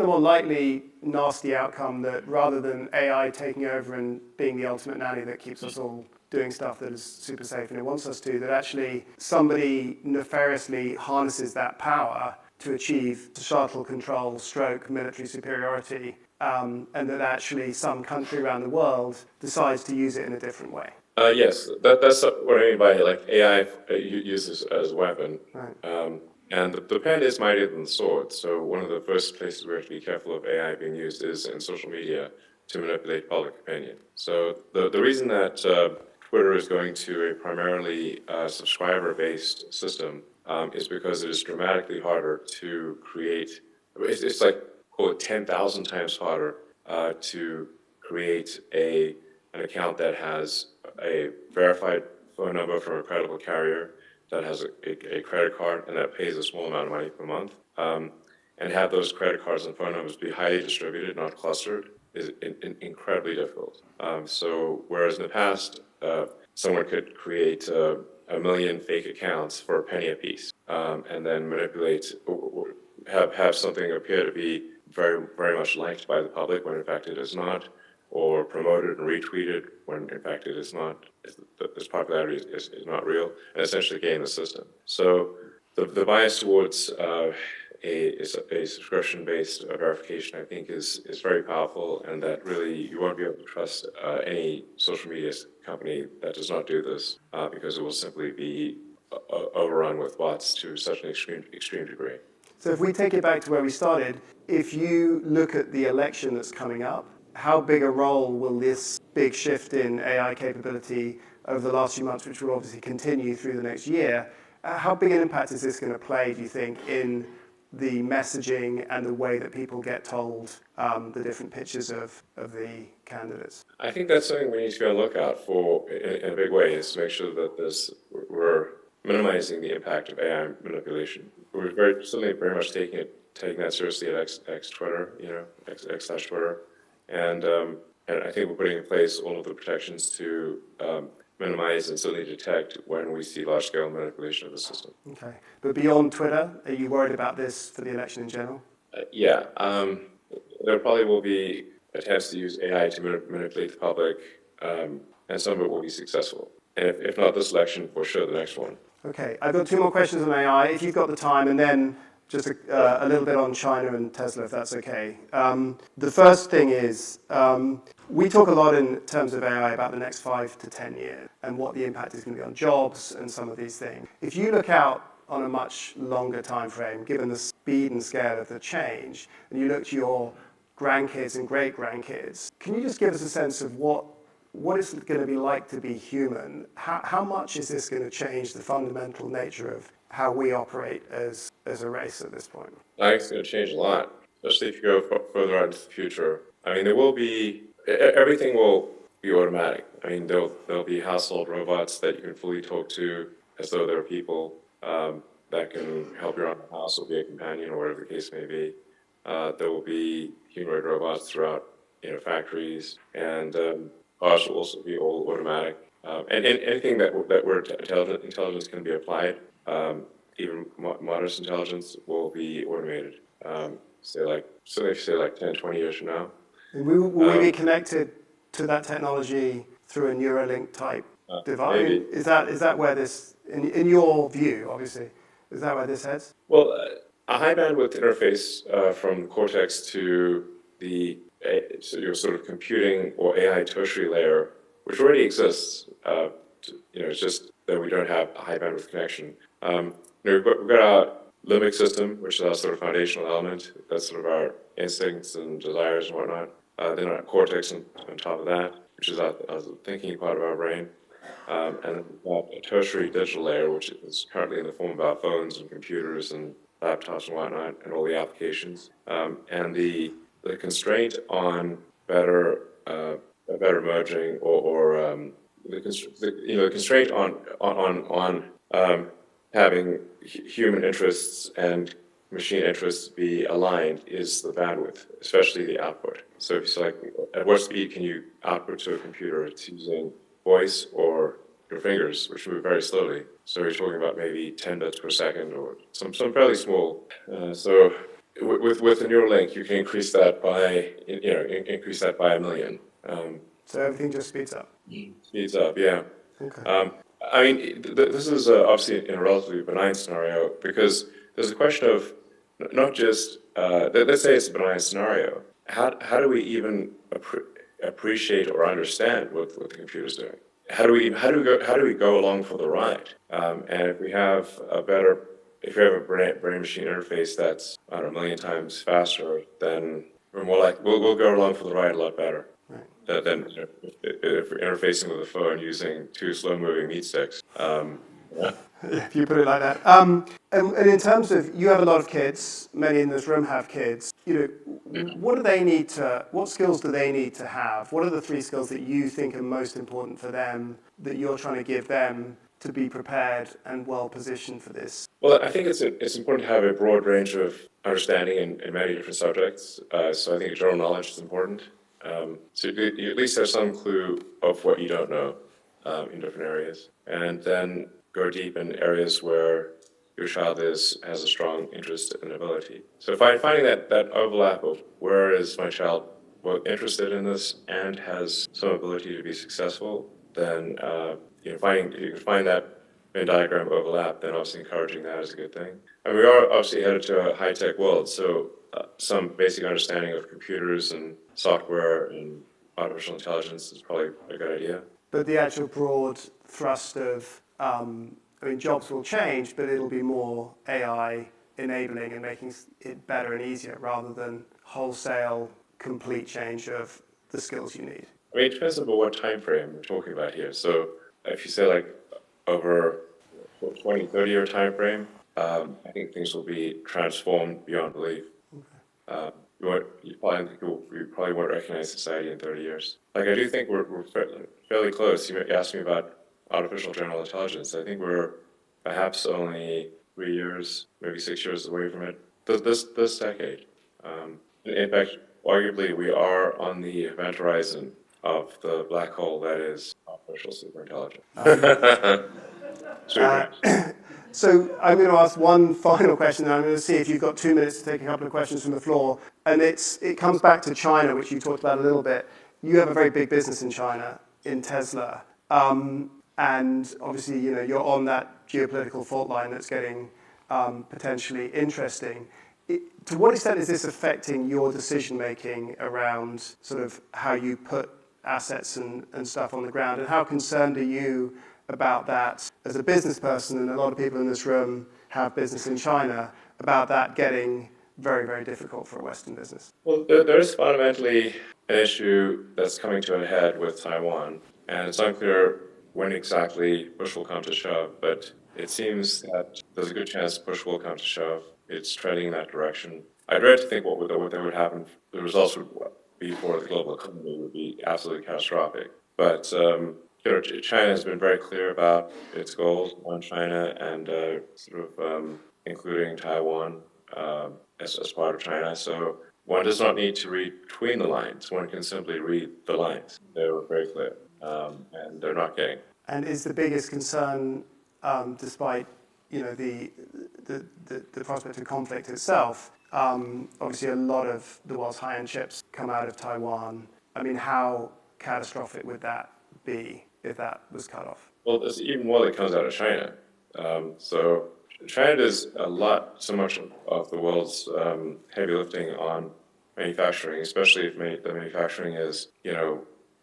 more likely nasty outcome that rather than AI taking over and being the ultimate nanny that keeps us all doing stuff that is super safe and it wants us to, that actually somebody nefariously harnesses that power to achieve societal control, stroke, military superiority, and that actually some country around the world decides to use it in a different way? Yes, that's what I mean by like AI uses as a weapon. Right. And the pen is mightier than the sword. So one of the first places we have to be careful of AI being used is in social media to manipulate public opinion. So the reason that Twitter is going to a primarily subscriber-based system is because it is dramatically harder to create. It's like, quote, 10,000 times harder to create an account that has a verified phone number from a credible carrier, that has a credit card, and that pays a small amount of money per month, and have those credit cards and phone numbers be highly distributed, not clustered, is incredibly difficult. So whereas in the past, someone could create a million fake accounts for a penny apiece, and then manipulate, or have something appear to be very, very much liked by the public when in fact it is not, or promoted and retweeted when in fact it is not, this popularity is not real, and essentially game the system. So the bias towards a subscription-based verification, I think, is very powerful, and that really you won't be able to trust any social media company that does not do this, because it will simply be overrun with bots to such an extreme degree. So if we take it back to where we started, if you look at the election that's coming up, how big a role will this big shift in AI capability over the last few months, which will obviously continue through the next year, how big an impact is this going to play, do you think, in the messaging and the way that people get told the different pitches of the candidates? I think that's something we need to be on the lookout for in a big way, is to make sure that we're minimizing the impact of AI manipulation. We're certainly very much taking that seriously at X Twitter, X/Twitter. And I think we're putting in place all of the protections to minimize and certainly detect when we see large-scale manipulation of the system. Okay. But beyond Twitter, are you worried about this for the election in general? Yeah. There probably will be attempts to use AI to manipulate the public, and some of it will be successful. And if not this election, for sure the next one. Okay. I've got two more questions on AI, if you've got the time, and then just a little bit on China and Tesla, if that's okay. The first thing is, we talk a lot in terms of AI about the next 5 to 10 years and what the impact is going to be on jobs and some of these things. If you look out on a much longer time frame, given the speed and scale of the change, and you look to your grandkids and great-grandkids, can you just give us a sense of what is it going to be like to be human? How much is this going to change the fundamental nature of how we operate as a race at this point? I think it's going to change a lot, especially if you go further out into the future. I mean, everything will be automatic. I mean, there'll be household robots that you can fully talk to as though they're people, that can help you around the house or be a companion or whatever the case may be. There will be humanoid robots throughout, factories, and cars will also be all automatic. And anything where intelligence can be applied, even modest intelligence will be automated. If say like 10, 20 years from now. Will we be connected to that technology through a Neuralink type device? I Maybe. mean, is that where this, in your view, obviously, is that where this heads? Well, a high bandwidth interface from cortex to so your sort of computing or AI tertiary layer, which already exists. It's just that we don't have a high bandwidth connection. We've got our limbic system, which is our sort of foundational element. That's sort of our instincts and desires and whatnot. Then our cortex on top of that, which is our thinking part of our brain. And then we've got a tertiary digital layer, which is currently in the form of our phones and computers and laptops and whatnot, and all the applications. And the constraint on better merging the constraint on having human interests and machine interests be aligned is the bandwidth, especially the output. So if it's like, at what speed can you output to a computer? It's using voice or your fingers, which move very slowly. So you're talking about maybe 10 bits per second or some fairly small. So with the Neuralink, you can increase that by a million. So everything just speeds up. Speeds up, yeah. Okay. I mean, this is obviously in a relatively benign scenario because there's a question of not just let's say it's a benign scenario. How do we even appreciate or understand what the computer's doing? How do we go along for the ride? And if we have a brain-machine interface that's, I don't know, a million times faster, then we're more like we'll go along for the ride a lot better. Right. Than if we're interfacing with a phone using two slow-moving meat sticks. Yeah. If you put it like that. And in terms of, you have a lot of kids, many in this room have kids, what skills do they need to have? What are the 3 skills that you think are most important for them, that you're trying to give them to be prepared and well positioned for this? Well, I think it's important to have a broad range of understanding in many different subjects. So I think general knowledge is important. So you at least have some clue of what you don't know in different areas. And then go deep in areas where your child has a strong interest and ability. So finding that overlap of where is my child both interested in this and has some ability to be successful, then if you can find that Venn diagram overlap, then obviously encouraging that is a good thing. And we are obviously headed to a high-tech world, so some basic understanding of computers and software and artificial intelligence is probably a good idea. But the actual broad thrust of, jobs will change, but it'll be more AI enabling and making it better and easier rather than wholesale, complete change of the skills you need. I mean, it depends on what time frame we're talking about here. So if you say like over 20, 30-year time frame, I think things will be transformed beyond belief. Okay. You probably won't recognize society in 30 years. Like, I do think we're fairly close. You asked me about artificial general intelligence. I think we're perhaps only 3 years, maybe 6 years away from it this decade. In fact, arguably, we are on the event horizon of the black hole that is artificial superintelligence. So I'm going to ask one final question, and I'm going to see if you've got 2 minutes to take a couple of questions from the floor. And it comes back to China, which you talked about a little bit. You have a very big business in China, in Tesla. And obviously, you're on that geopolitical fault line that's getting potentially interesting. To what extent is this affecting your decision-making around sort of how you put assets and stuff on the ground? And how concerned are you about that as a business person, and a lot of people in this room have business in China, about that getting very, very difficult for a Western business? Well, there is fundamentally an issue that's coming to a head with Taiwan, and it's unclear when exactly push will come to shove, but it seems that there's a good chance push will come to shove. It's trending in that direction. I dread to think what would happen. The results would be for the global economy would be absolutely catastrophic. But China has been very clear about its goals on China and including Taiwan as part of China. So one does not need to read between the lines. One can simply read the lines. They were very clear, and they're not getting. And is the biggest concern, despite the prospect of conflict itself, obviously a lot of the world's high-end chips come out of Taiwan. I mean, how catastrophic would that be if that was cut off? Well, there's even more that comes out of China. So China does so much of the world's heavy lifting on manufacturing, especially if the manufacturing is,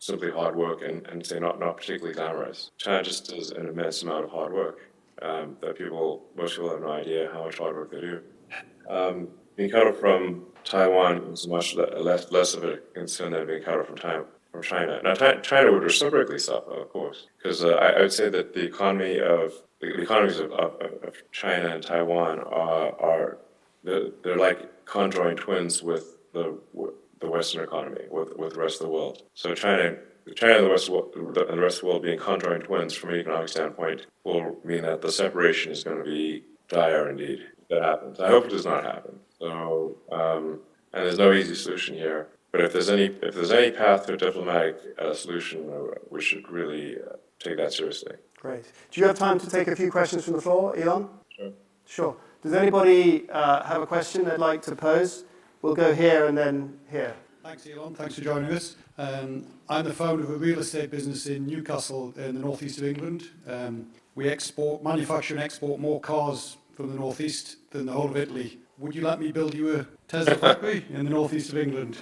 simply hard work and say not particularly glamorous. China just does an immense amount of hard work that most people have no idea how much hard work they do. Being cut off from Taiwan is much less of a concern than being cut off from China. Now, China would reciprocally suffer, of course, because I would say that the economies of China and Taiwan they're like conjoined twins with the Western economy, with the rest of the world. So China and the rest of the world being conjoined twins from an economic standpoint will mean that the separation is going to be dire indeed if that happens. I hope it does not happen. So, and there's no easy solution here. But if there's any path to a diplomatic solution, we should really take that seriously. Great. Do you have time to take a few questions from the floor, Elon? Sure. Sure. Does anybody have a question they'd like to pose? We'll go here and then here. Thanks, Elon. Thanks for joining us. I'm the founder of a real estate business in Newcastle in the northeast of England. We manufacture and export more cars from the northeast than the whole of Italy. Would you let me build you a Tesla factory in the northeast of England?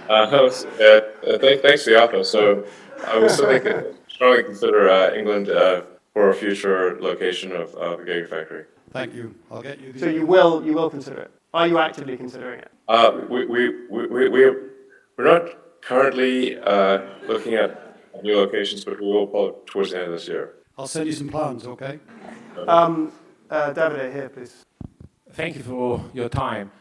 Thanks for the offer. So I would strongly consider England for a future location of a Gigafactory. Thank you. I'll get you. So you will consider it. Are you actively considering it? We're not currently looking at new locations, but we will probably towards the end of this year. I'll send you some plans, okay? Davide, here, please. Thank you for your time.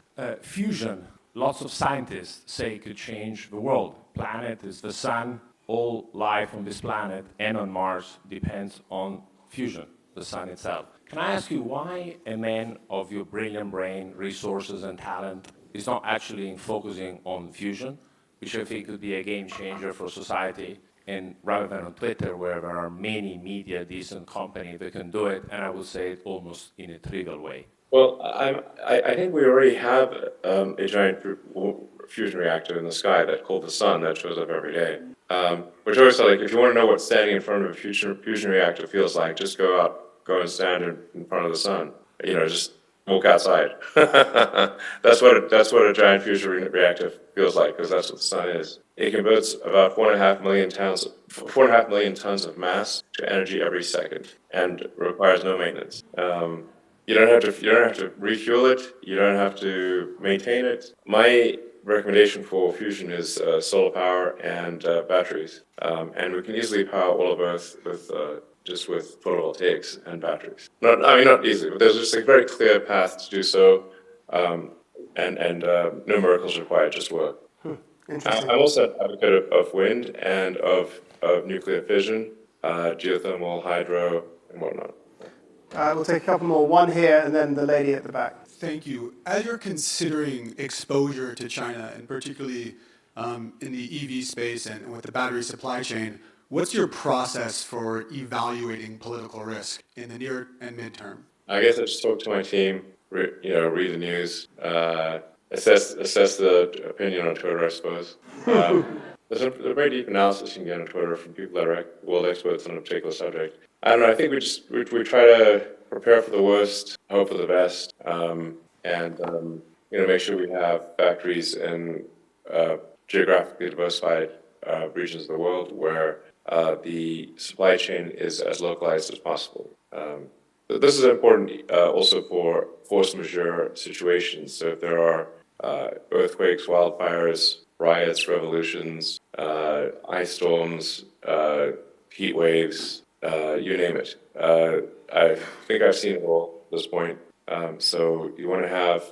Fusion, lots of scientists say could change the world. Planet is the sun. All life on this planet and on Mars depends on fusion, the sun itself. Can I ask you why a man of your brilliant brain, resources, and talent is not actually focusing on fusion, which I think could be a game changer for society, and rather than on Twitter, where there are many media, decent companies that can do it, and I would say it almost in a trivial way? Well, I think we already have a giant fusion reactor in the sky that's called the sun that shows up every day. Which always like, if you want to know what standing in front of a fusion reactor feels like, just go and stand in front of the sun. Just walk outside. That's what a giant fusion reactor feels like, because that's what the sun is. It converts about 4.5 million tons of mass to energy every second, and requires no maintenance. You don't have to refuel it. You don't have to maintain it. My recommendation for fusion is solar power and batteries, and we can easily power all of Earth just with photovoltaics and batteries. Not easily, but there's just a very clear path to do so, and no miracles required, just work. Interesting. I'm also an advocate of wind and of nuclear fission, geothermal, hydro, and whatnot. We'll take a couple more. One here, and then the lady at the back. Thank you. As you're considering exposure to China, and particularly in the EV space and with the battery supply chain, what's your process for evaluating political risk in the near and midterm? I guess I just talk to my team, read the news, assess the opinion on Twitter, I suppose. There's a very deep analysis you can get on Twitter from people that are world experts on a particular subject. I don't know. I think we try to prepare for the worst, hope for the best, and make sure we have factories in geographically diversified regions of the world where the supply chain is as localized as possible. This is important also for force majeure situations. So if there are earthquakes, wildfires, riots, revolutions, ice storms, heat waves, you name it. I think I've seen it all at this point. So you want to have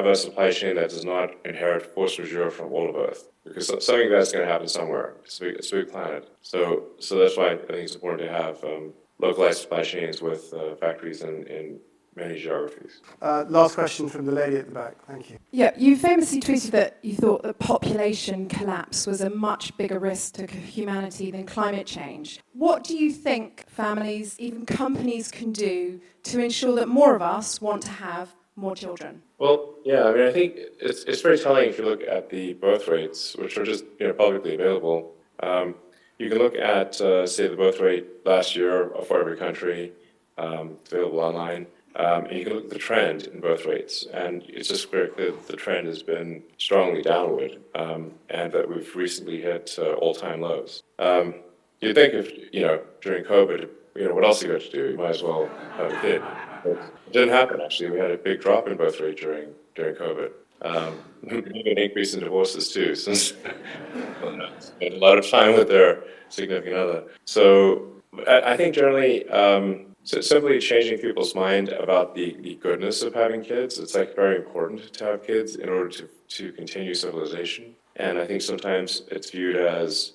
a supply chain that does not inherit force majeure from all of Earth, because something that's going to happen somewhere. It's a big planet. So that's why I think it's important to have localized supply chains with factories in many geographies. Last question from the lady at the back. Thank you. Yeah, you famously tweeted that you thought that population collapse was a much bigger risk to humanity than climate change. What do you think families, even companies, can do to ensure that more of us want to have more children? Well, yeah, I mean, I think it's very telling if you look at the birth rates, which are just publicly available. You can look at, say, the birth rate last year for every country, available online, and you can look at the trend in birth rates, and it's just very clear that the trend has been strongly downward, and that we've recently hit all-time lows. You'd think if, during COVID, what else are you going to do? You might as well have a kid. But it didn't happen, actually. We had a big drop in birth rate during COVID. Maybe an increase in divorces, too, since they spent a lot of time with their significant other. So I think generally, so simply changing people's mind about the goodness of having kids, it's like very important to have kids in order to continue civilization. And I think sometimes it's viewed as,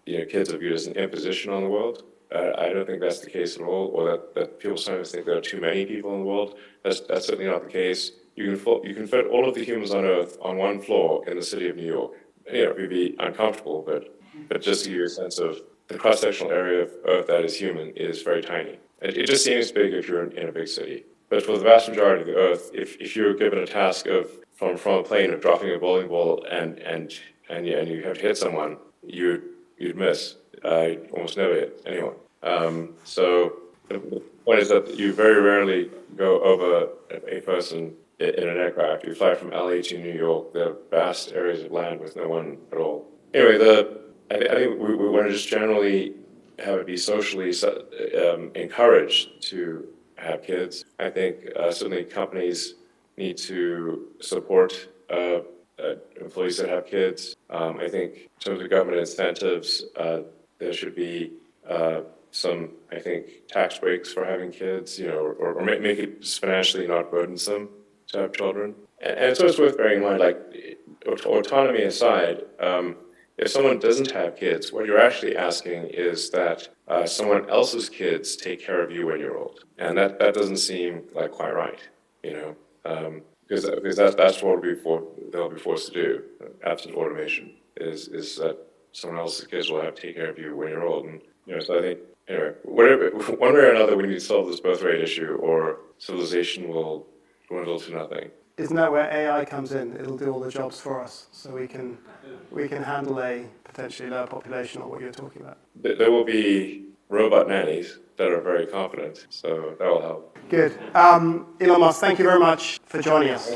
kids are viewed as an imposition on the world. I don't think that's the case at all, or that people sometimes think there are too many people in the world. That's certainly not the case. You can fit all of the humans on Earth on one floor in the city of New York. It would be uncomfortable, but just to give you a sense of the cross-sectional area of Earth that is human is very tiny. It just seems big if you're in a big city. But for the vast majority of the Earth, if you're given a task of from a plane of dropping a bowling ball and you have to hit someone, you'd miss. Almost never hit anyone. So the point is that you very rarely go over a person in an aircraft. You fly from LA to New York. There are vast areas of land with no one at all. Anyway, I think we want to just generally have it be socially encouraged to have kids. I think certainly companies need to support employees that have kids. I think in terms of government incentives, there should be some, I think, tax breaks for having kids, or make it financially not burdensome to have children. And so it's worth bearing in mind, like, autonomy aside, if someone doesn't have kids, what you're actually asking is that someone else's kids take care of you when you're old. And that doesn't seem like quite right, because that's what they'll be forced to do, absent automation, is that someone else's kids will have to take care of you when you're old. And so I think, anyway, one way or another, we need to solve this birth rate issue, or civilization will dwindle to nothing. Isn't that where AI comes in? It'll do all the jobs for us, so we can handle a potentially lower population, or what you're talking about. There will be robot nannies that are very confident, so that will help. Good. Elon Musk, thank you very much for joining us.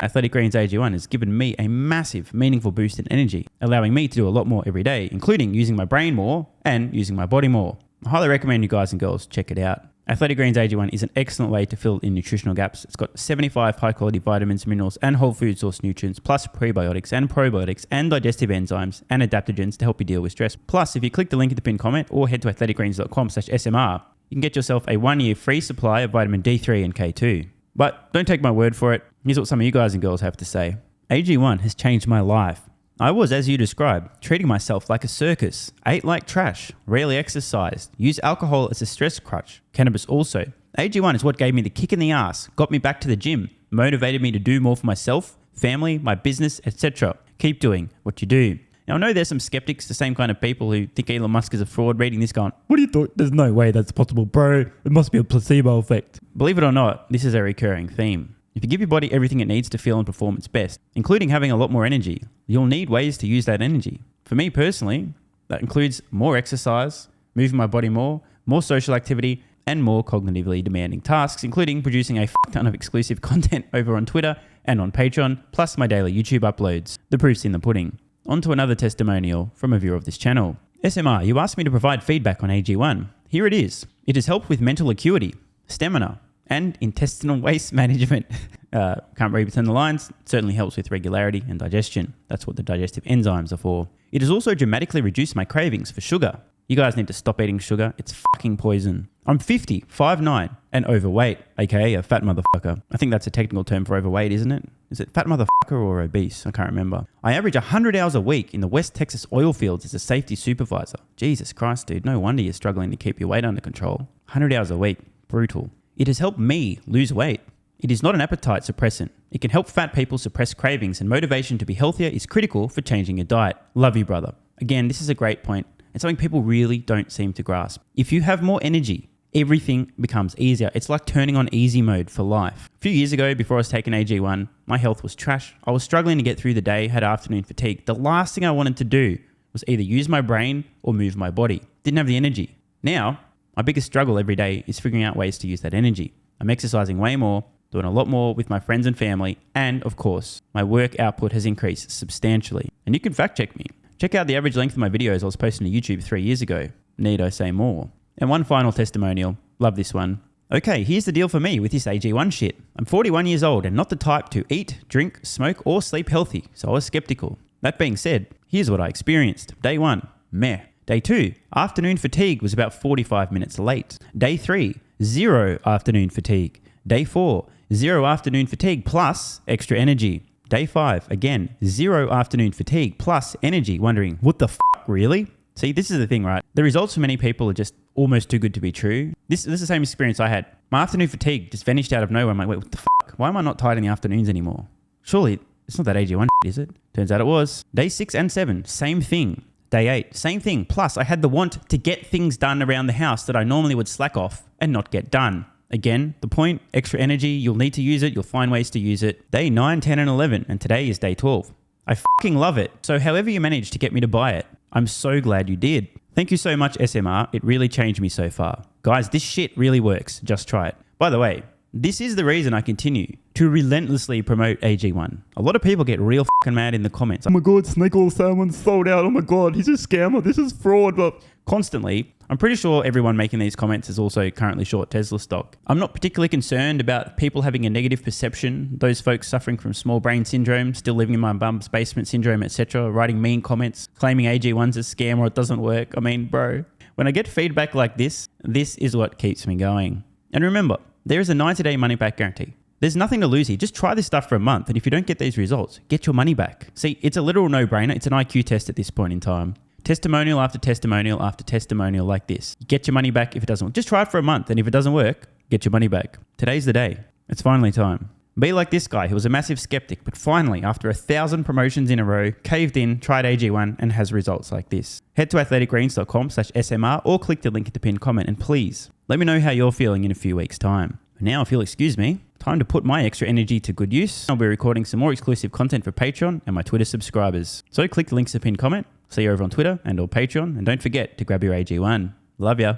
Athletic Greens AG1 has given me a massive, meaningful boost in energy, allowing me to do a lot more every day, including using my brain more and using my body more. I highly recommend you guys and girls check it out. Athletic Greens AG1 is an excellent way to fill in nutritional gaps. It's got 75 high-quality vitamins, minerals, and whole food source nutrients, plus prebiotics and probiotics and digestive enzymes and adaptogens to help you deal with stress. Plus, if you click the link in the pinned comment or head to athleticgreens.com/SMR, you can get yourself a 1-year free supply of vitamin D3 and K2. But don't take my word for it. Here's what some of you guys and girls have to say. AG1 has changed my life. I was, as you described, treating myself like a circus, ate like trash, rarely exercised, used alcohol as a stress crutch, cannabis also. AG1 is what gave me the kick in the ass, got me back to the gym, motivated me to do more for myself, family, my business, etc. Keep doing what you do. Now, I know there's some skeptics, the same kind of people who think Elon Musk is a fraud, reading this going, what do you thought? There's no way that's possible, bro. It must be a placebo effect. Believe it or not, this is a recurring theme. If you give your body everything it needs to feel and perform its best, including having a lot more energy, you'll need ways to use that energy. For me personally, that includes more exercise, moving my body more social activity, and more cognitively demanding tasks, including producing a ton of exclusive content over on Twitter and on Patreon, plus my daily YouTube uploads. The proof's in the pudding. On to another testimonial from a viewer of this channel. SMR, you asked me to provide feedback on AG1. Here it is. It has helped with mental acuity, stamina, and intestinal waste management. Can't read between the lines. It certainly helps with regularity and digestion. That's what the digestive enzymes are for. It has also dramatically reduced my cravings for sugar. You guys need to stop eating sugar. It's fucking poison. I'm 50, 5'9", and overweight, aka a fat motherfucker. I think that's a technical term for overweight, isn't it? Is it fat motherfucker or obese? I can't remember. I average 100 hours a week in the West Texas oil fields as a safety supervisor. Jesus Christ, dude. No wonder you're struggling to keep your weight under control. 100 hours a week. Brutal. It has helped me lose weight. It is not an appetite suppressant. It can help fat people suppress cravings, and motivation to be healthier is critical for changing your diet. Love you, brother. Again, this is a great point. It's something people really don't seem to grasp. If you have more energy, everything becomes easier. It's like turning on easy mode for life. A few years ago, before I was taking AG1, my health was trash. I was struggling to get through the day, had afternoon fatigue. The last thing I wanted to do was either use my brain or move my body. Didn't have the energy. Now, my biggest struggle every day is figuring out ways to use that energy. I'm exercising way more, doing a lot more with my friends and family, and of course, my work output has increased substantially. And you can fact check me. Check out the average length of my videos I was posting to YouTube 3 years ago. Need I say more? And one final testimonial. Love this one. Okay, here's the deal for me with this AG1 shit. I'm 41 years old and not the type to eat, drink, smoke, or sleep healthy, so I was skeptical. That being said, here's what I experienced. Day 1, meh. Day 2, afternoon fatigue was about 45 minutes late. Day 3, 0 afternoon fatigue. Day 4, 0 afternoon fatigue plus extra energy. Day 5, again, 0 afternoon fatigue plus energy, wondering, what the fuck, really? See, this is the thing, right? The results for many people are just almost too good to be true. This is the same experience I had. My afternoon fatigue just vanished out of nowhere. I'm like, wait, what the fuck? Why am I not tired in the afternoons anymore? Surely, it's not that AG1 is it? Turns out it was. Day 6 and 7, same thing. Day 8, same thing. Plus, I had the want to get things done around the house that I normally would slack off and not get done. Again, the point, extra energy, you'll need to use it, you'll find ways to use it. Day 9, 10, and 11, and today is day 12. I fucking love it. So however you managed to get me to buy it, I'm so glad you did. Thank you so much, SMR. It really changed me so far. Guys, this shit really works. Just try it. By the way, this is the reason I continue to relentlessly promote AG1. A lot of people get real fucking mad in the comments. Oh my God, snake oil salmon sold out. Oh my God, he's a scammer. This is fraud. But constantly, I'm pretty sure everyone making these comments is also currently short Tesla stock. I'm not particularly concerned about people having a negative perception, those folks suffering from small brain syndrome, still living in my bum's basement syndrome, etc., writing mean comments, claiming AG1's a scam or it doesn't work. I mean, bro, when I get feedback like this is what keeps me going. And remember, there is a 90-day money-back guarantee. There's nothing to lose here. Just try this stuff for a month, and if you don't get these results, get your money back. See, it's a literal no-brainer. It's an IQ test at this point in time. Testimonial after testimonial after testimonial like this. Get your money back if it doesn't work. Just try it for a month, and if it doesn't work, get your money back. Today's the day. It's finally time. Be like this guy who was a massive skeptic, but finally, after 1,000 promotions in a row, caved in, tried AG1, and has results like this. Head to athleticgreens.com/SMR or click the link in the pinned comment, and please, let me know how you're feeling in a few weeks' time. Now, if you'll excuse me, time to put my extra energy to good use. I'll be recording some more exclusive content for Patreon and my Twitter subscribers. So click the links in the pinned comment. See you over on Twitter and or Patreon, and don't forget to grab your AG1. Love ya.